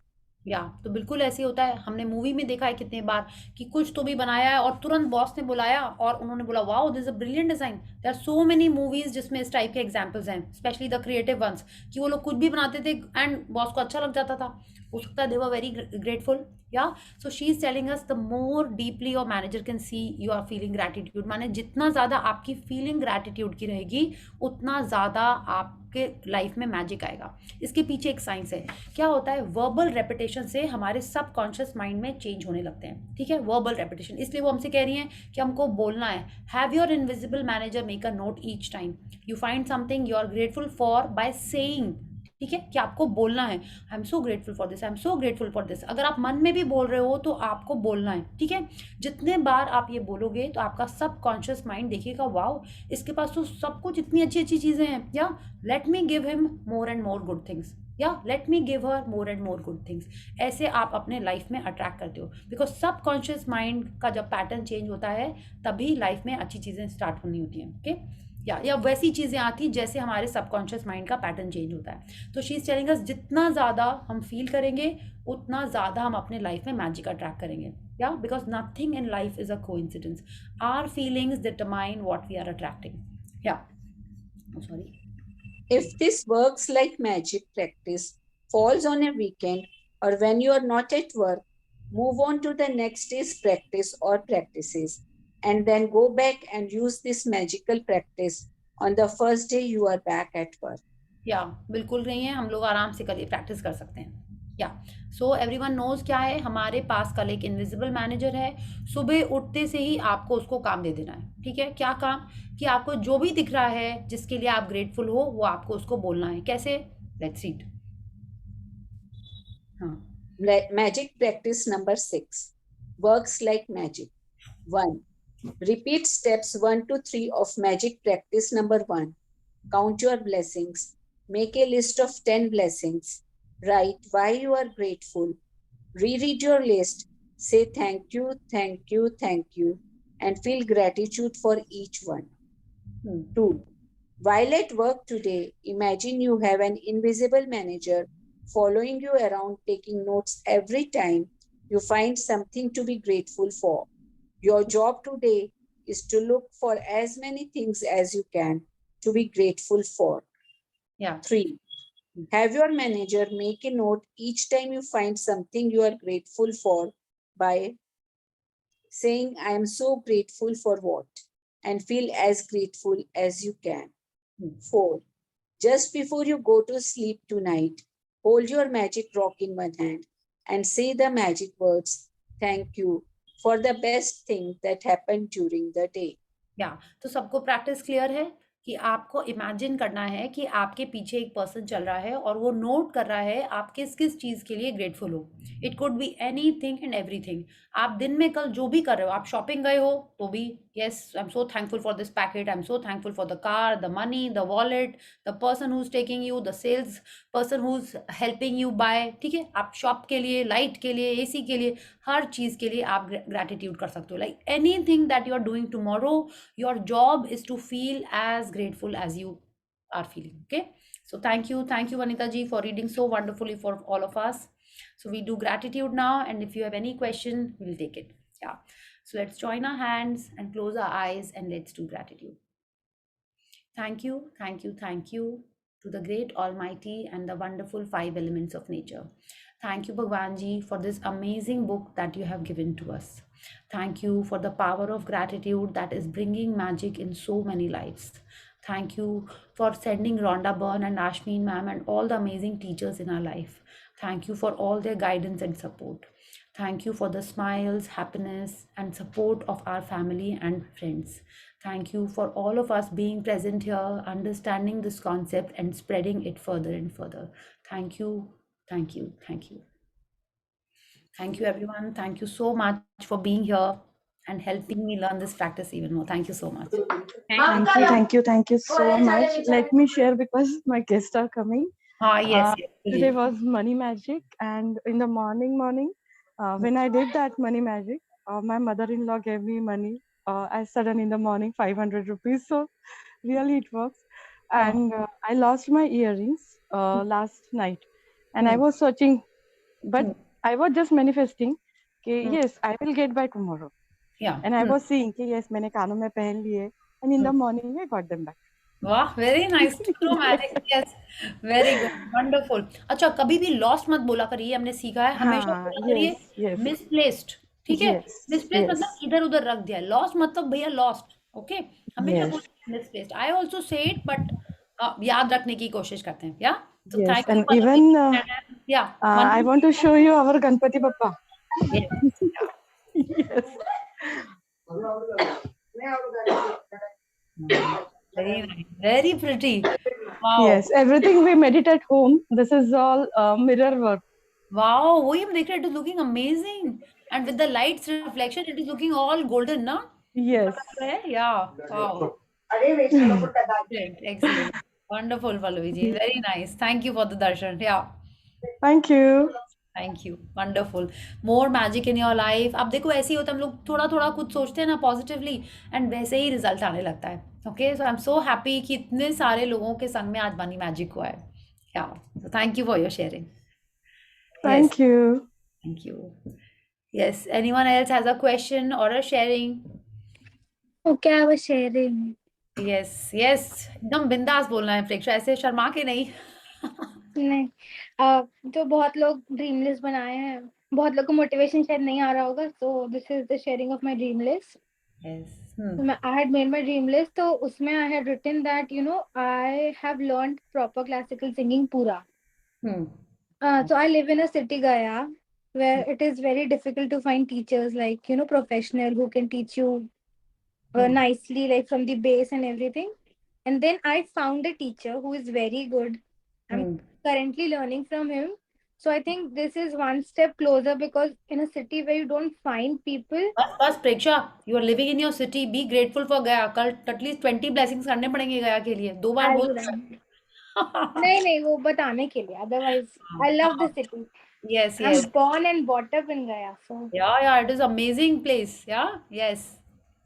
[SPEAKER 1] या तो बिल्कुल ऐसे होता है. हमने movie में देखा है कितने बार कि कुछ तो भी बनाया है और तुरंत बॉस ने बुलाया और उन्होंने बोला wow this is a brilliant design. There are so many movies जिसमें इस टाइप के एग्जांपल्स हैं, स्पेशली द क्रिएटिव वंस, कि वो लोग कुछ भी बनाते थे एंड बॉस को अच्छा लग जाता था. हो सकता है दे वर वेरी ग्रेटफुल. या so she is telling us the more deeply your manager can see you are feeling gratitude. माने जितना ज़्यादा आपकी फीलिंग ग्रैटिट्यूड की रहेगी उतना ज़्यादा आपके लाइफ में मैजिक आएगा. इसके पीछे एक साइंस है. क्या होता है, वर्बल रेपिटेशन से हमारे सबकॉन्शियस माइंड में चेंज होने लगते हैं. ठीक है, वर्बल रेपिटेशन. इसलिए वो हमसे कह रही हैं कि हमको बोलना है, have your invisible manager make a note each time you find something you are grateful for by saying. ठीक है, कि आपको बोलना है I am so grateful for this, I am so grateful for this. अगर आप मन में भी बोल रहे हो तो आपको बोलना है. ठीक है, जितने बार आप ये बोलोगे तो आपका सबकॉन्शियस माइंड देखिएगा वाओ इसके पास तो सब कुछ इतनी अच्छी अच्छी चीज़ें हैं. या let me give him more and more good things. या let me give her more and more good things. ऐसे आप अपने लाइफ में अट्रैक्ट करते हो, बिकॉज सबकॉन्शियस माइंड का जब पैटर्न चेंज होता है तभी लाइफ में अच्छी चीज़ें स्टार्ट होनी होती हैं. ओके, या वैसी चीज़ें आती जैसे हमारे सबकॉन्शियस माइंड का पैटर्न चेंज होता है. तो शी इज टेलिंग अस जितना ज़्यादा हम फील करेंगे उतना ज़्यादा हम अपने लाइफ में मैजिक अट्रैक्ट करेंगे. Yeah because nothing in life is a coincidence. Our feelings determine what we are attracting. Yeah sorry.
[SPEAKER 7] If this works like magic practice, falls on a weekend, or when you are not at work, move on to the next day's practice or practices, and then go back and use this magical practice on the first day you are back at work.
[SPEAKER 1] या बिल्कुल नहीं है, हम लोग आराम से करिए, practice कर सकते हैं. या सो एवरीवन नोज क्या है, हमारे पास कल एक इनविजिबल मैनेजर है. सुबह उठते से ही आपको उसको काम दे देना है. ठीक है, क्या काम, कि आपको जो भी दिख रहा है जिसके लिए आप ग्रेटफुल हो वो आपको उसको बोलना है. कैसे, लेट्स सी. हाँ,
[SPEAKER 7] Magic practice number 6 works like magic. 1. Repeat steps 1 to 3 of magic practice number 1. Count your blessings. Make a list of 10 blessings. Write why you are grateful. Reread your list. Say thank you, thank you, thank you, and feel gratitude for each one. 2. While at work today, imagine you have an invisible manager following you around, taking notes every time you find something to be grateful for. Your job today is to look for as many things as you can to be grateful for.
[SPEAKER 1] Yeah.
[SPEAKER 7] 3. Have your manager make a note each time you find something you are grateful for by saying, I am so grateful for what, and feel as grateful as you can. 4. Just before you go to sleep tonight, hold your magic rock in one hand and say the magic words, thank you, for the best thing that happened during the day.
[SPEAKER 1] या तो सबको practice clear है कि आपको imagine करना है कि आपके पीछे एक पर्सन चल रहा है और वो नोट कर रहा है आप किस किस चीज़ के लिए ग्रेटफुल हो। It could be anything and everything. आप दिन में कल जो भी कर रहे हो, आप शॉपिंग गए हो तो भी, yes I am so thankful for this packet, I am so thankful for the car, the money, the wallet, the person who is taking you, the sales person who is helping you by. ठीक है, आप shop के लिए, light के लिए, AC के लिए, हर चीज़ के लिए आप ग्रैटिट्यूड कर सकते हो। Like anything that you are doing tomorrow, your job is to feel as grateful as you are feeling. Okay, so thank you Vanita ji for reading so wonderfully for all of us. So we do gratitude now, and if you have any question, we'll take it. Yeah, so let's join our hands and close our eyes and let's do gratitude. Thank you to the great Almighty and the wonderful 5 elements of nature. Thank you, Bhagwan Ji, for this amazing book that you have given to us. Thank you for the power of gratitude that is bringing magic in so many lives. Thank you for sending Rhonda Byrne and Ashmeen ma'am and all the amazing teachers in our life. Thank you for all their guidance and support. Thank you for the smiles, happiness, and support of our family and friends. Thank you for all of us being present here, understanding this concept and spreading it further and further. Thank you. Thank you everyone. Thank you so much for being here and helping me learn this practice even more. Thank you so much.
[SPEAKER 8] Thank you so much. Let me share because my guests are coming.
[SPEAKER 1] Yes.
[SPEAKER 8] Today was money magic, and in the morning, when I did that money magic, my mother-in-law gave me money as sudden in the morning, 500 rupees. So really it works. And I lost my earrings last night, and I was searching, but I was just manifesting. Okay, yes, I will get by tomorrow.
[SPEAKER 1] Yeah.
[SPEAKER 8] And I was seeing कि yes मैंने कानों में पहन लिए, and in the morning I got them back.
[SPEAKER 1] वाह, very nice. True magic. Yes, very good, wonderful. अच्छा, कभी भी lost मत बोला करिए, हमने सीखा है, हमेशा बोला करिए misplaced. ठीक है, misplaced मतलब इधर उधर रख दिया, lost मतलब भैया lost. Okay, हमेशा बोलिए misplaced. I also say it, but याद रखने की कोशिश करते हैं. Yeah. So
[SPEAKER 8] yes,
[SPEAKER 1] thank you.
[SPEAKER 8] and even
[SPEAKER 1] yeah.
[SPEAKER 8] I want to show you our Ganpati Bappa.
[SPEAKER 1] Yes.
[SPEAKER 8] Yes.
[SPEAKER 1] Very nice. Very pretty. Wow.
[SPEAKER 8] Yes, everything we meditate at home. This is all mirror work.
[SPEAKER 1] Wow, वही हम देख रहे हैं. It is looking amazing, and with the lights reflection, it is looking all golden, na?
[SPEAKER 8] Yes.
[SPEAKER 1] Yeah. Wow. Excellent. Wonderful, Pallavi ji. Very nice. Thank you for the darshan. Yeah.
[SPEAKER 8] Thank you.
[SPEAKER 1] Thank you. Wonderful. More magic in your life. अब देखो ऐसे ही होता है, हम लोग थोड़ा थोड़ा कुछ सोचते हैं ना पॉजिटिवली, एंड वैसे ही रिजल्ट आने लगता है. Okay, so I am so happy कि इतने सारे लोगों के संग में आज मनी मैजिक हुआ है. या, सो thank you for your sharing.
[SPEAKER 8] Thank you.
[SPEAKER 1] Thank you. Yes, anyone else has a question or a sharing?
[SPEAKER 2] Okay, I was sharing.
[SPEAKER 1] Yes, yes. एकदम बिंदास बोलना है प्रेक्षा, ऐसे शर्मा के नहीं.
[SPEAKER 2] नहीं, तो बहुत लोग ड्रीम लिस्ट बनाए हैं, बहुत लोग को मोटिवेशन शायद नहीं आ रहा होगा, so this is the sharing of my dream list.
[SPEAKER 1] Yes.
[SPEAKER 2] I had made my dream list, तो उसमें I had written that I have learned proper classical singing पूरा. So I live in a city, Gaya, where it is very difficult to find teachers like professional who can teach you nicely, like from the base and everything. And then I found a teacher who is very good. I'm currently learning from him. So I think this is one step closer, because in a city where you don't find people.
[SPEAKER 1] बस प्रेक्षा, you are living in your city. Be grateful for Gaya. कल at least 20 blessings करने पड़ेंगे गया के लिए. 2 बार बोल.
[SPEAKER 2] नहीं, वो बताने के लिए. Otherwise, I love the city.
[SPEAKER 1] Yes.
[SPEAKER 2] I'm born and brought up in Gaya. So
[SPEAKER 1] yeah, it is amazing place. Yeah, yes.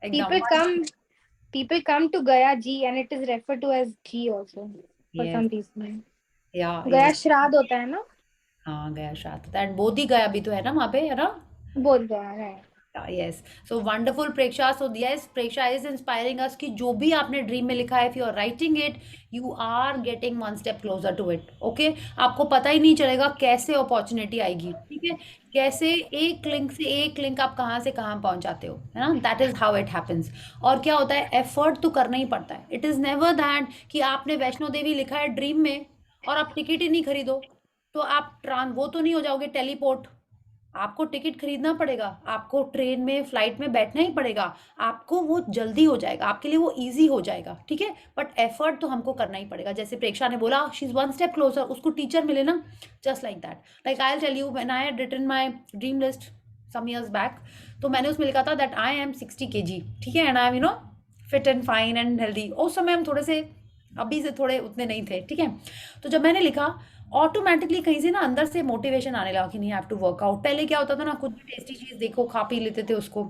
[SPEAKER 2] People come to Gaya Ji, and it is referred to as Ji also for some reason.
[SPEAKER 1] Yeah.
[SPEAKER 2] गया श्राद्ध होता है ना?
[SPEAKER 1] हाँ, गया श्राद्ध होता है. बोधि गया भी तो है ना वहाँ पे, है ना?
[SPEAKER 2] बोध गया है.
[SPEAKER 1] Yes. So wonderful, Preksha. So yes, Preksha is inspiring us कि जो भी आपने ड्रीम में लिखा है, if you are writing it, you are getting one step closer to it. Okay? आपको पता ही नहीं चलेगा कैसे अपॉर्चुनिटी आएगी. ठीक है? कैसे एक लिंक से एक लिंक आप कहाँ से कहाँ पहुँच जाते हो, है ना? That is how it happens. और क्या होता है, एफर्ट तो करना ही पड़ता है. It is never that कि आपने वैष्णो देवी लिखा है ड्रीम में और आप टिकट ही नहीं खरीदो, तो आप वो तो नहीं हो जाओगे टेलीपोर्ट. आपको टिकट खरीदना पड़ेगा, आपको ट्रेन में फ्लाइट में बैठना ही पड़ेगा, आपको वो जल्दी हो जाएगा, आपके लिए वो ईजी हो जाएगा, ठीक है। बट एफर्ट तो हमको करना ही पड़ेगा। जैसे प्रेक्षा ने बोला शी इज 1 स्टेप क्लोजर, उसको टीचर मिले ना, just like that. Like I will tell you, when I had written my dream list some years back, तो मैंने उसमें लिखा था दैट आई एम 60 kg, ठीक है, and I M you know fit and fine and healthy. उस समय हम थोड़े से, अभी से थोड़े उतने नहीं थे, ठीक है। तो जब मैंने लिखा, ऑटोमेटिकली कहीं से ना अंदर से मोटिवेशन आने लगा कि नहीं, हैव टू वर्कआउट। पहले क्या होता था ना, कुछ भी टेस्टी चीज़ देखो खा पी लेते थे उसको।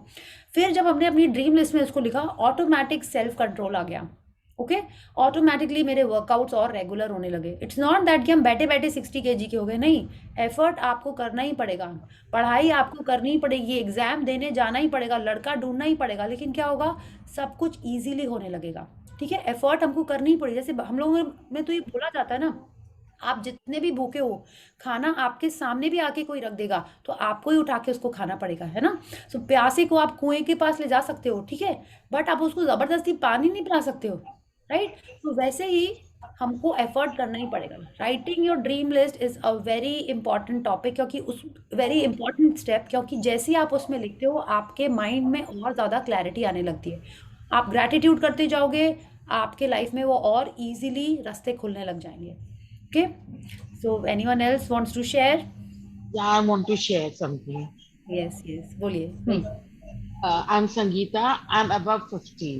[SPEAKER 1] फिर जब हमने अपनी ड्रीम लिस्ट में उसको लिखा, ऑटोमेटिक सेल्फ कंट्रोल आ गया, ओके। ऑटोमेटिकली मेरे वर्कआउट्स और रेगुलर होने लगे। इट्स नॉट दैट कि हम बैठे बैठे 60 kg के हो गए, नहीं। एफर्ट आपको करना ही पड़ेगा, पढ़ाई आपको करनी ही पड़ेगी, एग्जाम देने जाना ही पड़ेगा, लड़का ढूंढना ही पड़ेगा, लेकिन क्या होगा, सब कुछ ईजिली होने लगेगा, ठीक है। एफर्ट हमको करनी ही पड़ेगी। जैसे हम लोगों में तो ये बोला जाता है ना, आप जितने भी भूखे हो, खाना आपके सामने भी आके कोई रख देगा तो आपको ही उठा के उसको खाना पड़ेगा, है ना। सो प्यासे को आप कुएं के पास ले जा सकते हो, ठीक है, बट आप उसको जबरदस्ती पानी नहीं पिला सकते हो, राइट। तो वैसे ही हमको एफर्ट करना ही पड़ेगा। Writing your dream list is a very important topic, क्योंकि उस वेरी इंपॉर्टेंट स्टेप, क्योंकि जैसे ही आप उसमें लिखते हो आपके माइंड में और ज़्यादा क्लैरिटी आने लगती है। आप ग्रैटिट्यूड करते जाओगे, आपके लाइफ में वो और इजीली रास्ते खुलने लग जाएंगे। Okay, so anyone else wants to share?
[SPEAKER 9] Yeah, I want to share something.
[SPEAKER 1] Yes, बोलिए।
[SPEAKER 9] I'm Sangeeta. I'm above 50,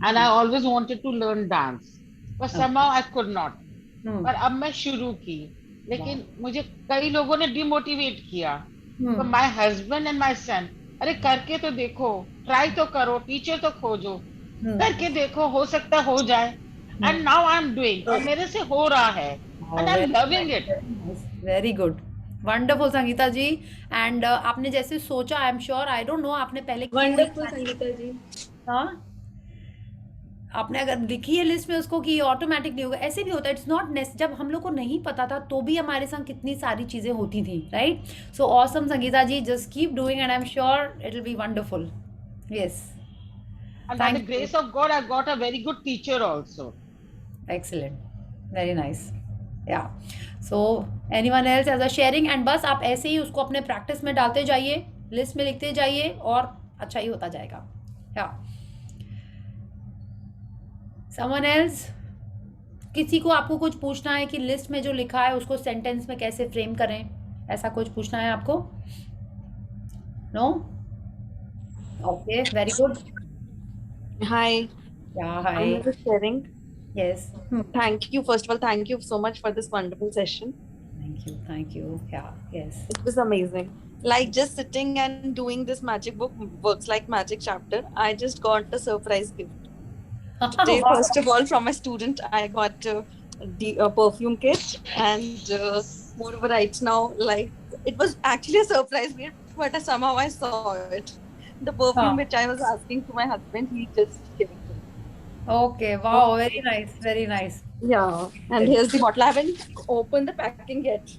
[SPEAKER 9] and I always wanted to learn dance, but somehow I could not. पर अब मैं शुरू की, लेकिन मुझे कई लोगों ने डिमोटिवेट किया। तो my husband and my son, अरे करके तो देखो, ट्राई तो करो, टीचर तो खोजो, करके देखो, हो सकता हो जाए। And now I'm doing, और मेरे से हो रहा है, and I'm loving it.
[SPEAKER 1] Very good, wonderful Sangeeta ji. And आपने जैसे सोचा, I am sure, I don't know आपने पहले,
[SPEAKER 6] वंडरफुल संगीता जी।
[SPEAKER 1] हाँ, आपने अगर लिखी है लिस्ट में उसको कि ऑटोमेटिक नहीं होगा, ऐसे भी होता है। इट्स नॉट नेसेसरी, जब हम लोग को नहीं पता था तो भी हमारे संग कितनी सारी चीजें होती थी, right. So awesome Sangeeta ji, just keep doing and I am sure it will be wonderful. Yes,
[SPEAKER 9] And by the grace of God, I got a very good teacher also.
[SPEAKER 1] Excellent, very nice, yeah. So anyone else as a sharing, and बस आप ऐसे ही उसको अपने practice में डालते जाइए, list में लिखते जाइए और अच्छा ही होता जाएगा, yeah. Someone else? किसी को आपको कुछ पूछना है कि लिस्ट में जो लिखा है उसको सेंटेंस में कैसे फ्रेम करें, ऐसा कुछ पूछना है आपको? No? Okay, very good.
[SPEAKER 8] Hi.
[SPEAKER 1] Yeah, hi.
[SPEAKER 8] I'm just sharing.
[SPEAKER 1] Yes.
[SPEAKER 8] Thank you. First of all, thank you so much for this wonderful session.
[SPEAKER 1] Thank you. Yeah, yes.
[SPEAKER 8] It was amazing. Like just sitting and doing this magic book works like magic chapter. I just got a surprise gift. Today,
[SPEAKER 1] Wow.
[SPEAKER 8] first of all, from a student, I got a perfume kit, and moreover, right now, like it was actually a surprise gift, but somehow I saw it. The perfume which I was asking to my husband, he just gave it to me.
[SPEAKER 1] Okay, wow, very nice, very nice.
[SPEAKER 8] Yeah, and here's the bottle. I haven't opened the packing yet.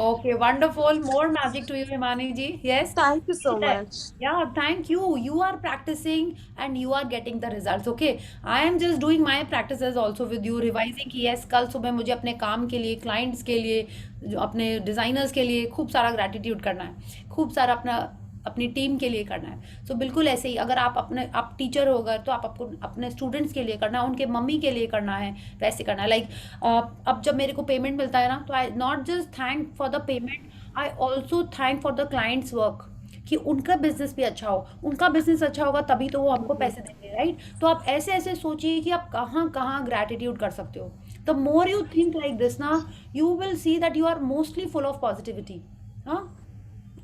[SPEAKER 1] Okay, wonderful. More magic to you, Himani ji. Yes.
[SPEAKER 8] Thank you so much.
[SPEAKER 1] Yeah, thank you. You are practicing and you are getting the results. Okay, I am just doing my practices also with you, revising कि yes, कल सुबह मुझे अपने काम के लिए, clients के लिए, अपने designers के लिए खूब सारा gratitude करना है, खूब सारा अपनी टीम के लिए करना है। सो बिल्कुल ऐसे ही, अगर आप टीचर हो गए तो आपको अपने स्टूडेंट्स के लिए करना है, उनके मम्मी के लिए करना है, वैसे करना है। लाइक अब जब मेरे को पेमेंट मिलता है ना, तो I not just thank for the payment, I also thank for the clients work, कि उनका बिजनेस भी अच्छा हो, उनका बिजनेस अच्छा होगा तभी तो वो हमको पैसे देंगे, राइट। तो आप ऐसे ऐसे सोचिए कि आप कहाँ कहाँ ग्रैटिट्यूड कर सकते हो। The more you think like this ना, you will see that you are mostly full of positivity. हाँ,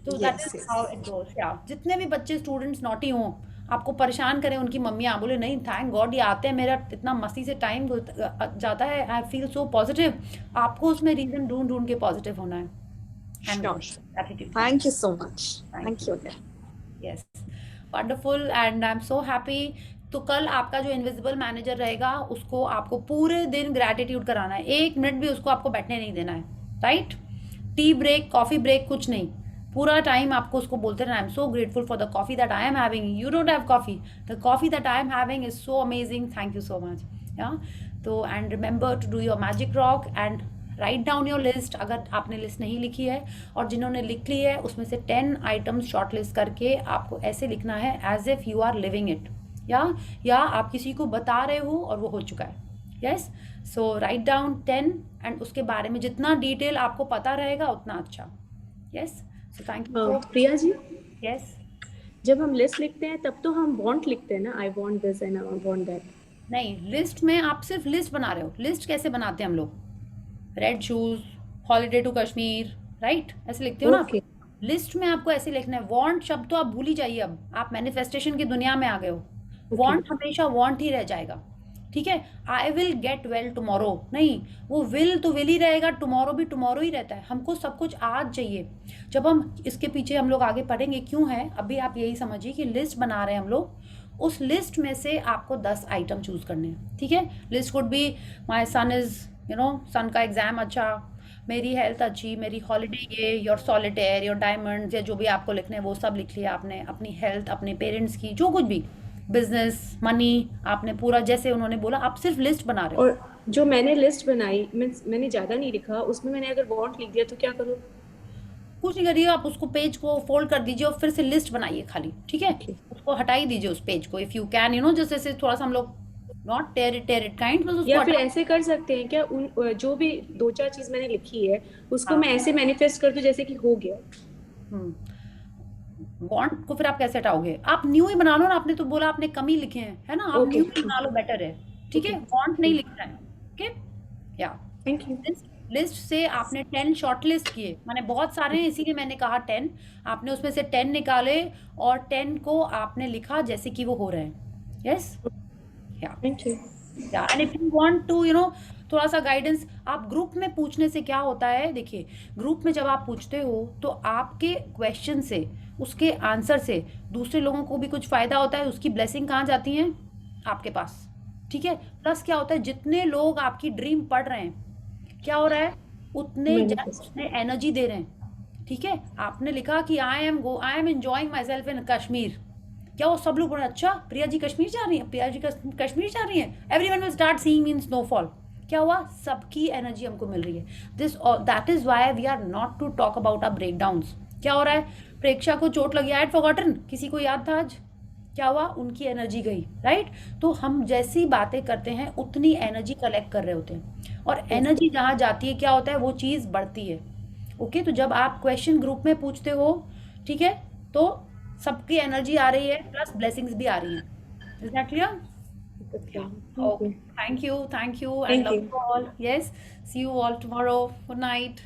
[SPEAKER 1] तो that is how it goes. या जितने भी बच्चे स्टूडेंट्स नॉटी हों, आपको परेशान करें उनकी मम्मियाँ, बोले नहीं थैंक गॉड ये आते हैं, मेरा इतना मस्ती से टाइम जाता है, आई फील सो पॉजिटिव। आपको उसमें रीजन ढूंढ ढूंढ के पॉजिटिव होना है।
[SPEAKER 8] Thank you so much. Thank you again.
[SPEAKER 1] Yes, wonderful, and I'm so happy. तो कल आपका जो इनविजिबल मैनेजर रहेगा उसको आपको पूरे दिन ग्रैटिट्यूड कराना है, 1 मिनट भी उसको आपको बैठने नहीं देना है, right. Tea break, coffee break, कुछ नहीं, पूरा टाइम आपको उसको बोलते रहना, I am so grateful for the coffee that I am having, you don't have coffee, the coffee that I am having is so amazing, thank you so much. Yeah तो and remember to do your magic rock and write down your list अगर आपने list नहीं लिखी है, और जिन्होंने लिख ली है उसमें से 10 आइटम्स शॉर्ट लिस्ट करके आपको ऐसे लिखना है as if you are living it, या आप किसी को बता रहे हो और वो हो चुका है. Yes, so write down 10 and उसके बारे में जितना डिटेल आपको पता रहेगा उतना अच्छा. Yes, so thank you.
[SPEAKER 10] Priya ji,
[SPEAKER 1] yes,
[SPEAKER 10] जब हम लिस्ट लिखते हैं तब तो हम वांट लिखते हैं ना, I want this and I want that.
[SPEAKER 1] नहीं, लिस्ट में आप सिर्फ लिस्ट बना रहे हो. लिस्ट कैसे बनाते हैं हम लोग? Red shoes, holiday to Kashmir, right, ऐसे लिखते हो ना आप. लिस्ट में आपको ऐसे लिखना है. वांट शब्द तो आप भूल ही जाइए, अब आप मैनिफेस्टेशन की दुनिया में आ गए हो. वांट हमेशा वांट ही रह जाएगा, ठीक है. I will get well tomorrow नहीं, वो विल तो विल ही रहेगा, टुमारो भी टुमारो ही रहता है. हमको सब कुछ आज चाहिए. जब हम इसके पीछे हम लोग आगे पढ़ेंगे क्यों है, अभी आप यही समझिए कि लिस्ट बना रहे हैं हम लोग. उस लिस्ट में से आपको 10 आइटम चूज करने हैं, ठीक है. List could be my son is son का एग्जाम अच्छा, मेरी हेल्थ अच्छी, मेरी हॉलीडे ये, योर सॉलिटेयर, योर डायमंड्स, या जो भी आपको लिखने हैं वो सब लिख लिया आपने. अपनी हेल्थ, अपने पेरेंट्स की, जो कुछ भी, बिजनेस, मनी, आपने पूरा जैसे उन्होंने बोला, आप सिर्फ लिस्ट बना रहे हो.
[SPEAKER 10] और जो मैंने लिस्ट बनाई, मैंने ज्यादा नहीं लिखा, उसमें मैंने अगर वांट लिख दिया तो क्या करूँ?
[SPEAKER 1] कुछ नहीं करिए, आप उसको पेज को फोल्ड कर दीजिए और फिर से लिस्ट बनाइए खाली, ठीक है. उसको हटा ही दीजिए उस पेज को, इफ यू कैन, जैसे थोड़ा सा हम लोग नॉट टेयर इट काइंड, बस उसको
[SPEAKER 10] या फिर ऐसे कर सकते हैं क्या, उन जो भी 2-4 चीज मैंने लिखी है उसको मैं ऐसे मैनिफेस्ट कर दूं जैसे कि हो गया.
[SPEAKER 1] वांट को फिर आप कैसे हटाओगे? आप न्यू ही बना लो ना. आपने तो बोला आपने कम ही लिखे हैं, है ना. आप न्यू ही बना लो, बेटर है, ठीक है. वांट नहीं लिखना है, ओके. या
[SPEAKER 10] थैंक यू.
[SPEAKER 1] लिस्ट से आपने 10 शॉर्ट लिस्ट किए, माने बहुत सारे हैं इसीलिए मैंने कहा 10. आपने उसमें से 10 निकाले और 10 को आपने लिखा जैसे कि वो हो रहे हैं. Yes, yeah
[SPEAKER 10] thank you.
[SPEAKER 1] Yeah and if you want to थोड़ा सा गाइडेंस, आप ग्रुप में पूछने से क्या होता है, देखिए ग्रुप में जब आप पूछते हो तो आपके क्वेश्चन से, उसके आंसर से दूसरे लोगों को भी कुछ फायदा होता है. उसकी ब्लेसिंग कहाँ जाती है? आपके पास, ठीक है. प्लस क्या होता है, जितने लोग आपकी ड्रीम पढ़ रहे हैं, क्या हो रहा है, उतने एनर्जी दे रहे हैं, ठीक है. आपने लिखा कि I am enjoying my self in Kashmir, क्या वो सब लोग बोले अच्छा प्रिया जी कश्मीर जा रही हैं, प्रिया जी कश्मीर जा रही हैं, everyone will start seeing me in snowfall. क्या हुआ, सबकी एनर्जी हमको मिल रही है. That is why we are not to talk about our breakdowns. क्या हो रहा है, प्रेक्षा को चोट लगी, आई हैड फॉरगॉटन, किसी को याद था आज? क्या हुआ, उनकी एनर्जी गई, राइट. तो हम जैसी बातें करते हैं उतनी एनर्जी कलेक्ट कर रहे होते हैं, और एनर्जी जहाँ जाती है क्या होता है, वो चीज़ बढ़ती है. ओके, तो जब आप क्वेश्चन ग्रुप में पूछते हो, ठीक है, तो सबकी एनर्जी आ रही है प्लस ब्लेसिंग्स भी आ रही हैं. Is that clear? Okay, thank you and love you all. Yes, see you all tomorrow. Good night.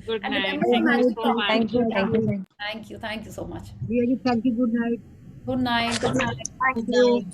[SPEAKER 4] Good
[SPEAKER 1] And
[SPEAKER 4] night.
[SPEAKER 1] remember,
[SPEAKER 4] Thank you so much.
[SPEAKER 5] Thank you.
[SPEAKER 1] thank you so much.
[SPEAKER 5] Really, thank you. Good night.
[SPEAKER 1] Good night.
[SPEAKER 5] Thank you.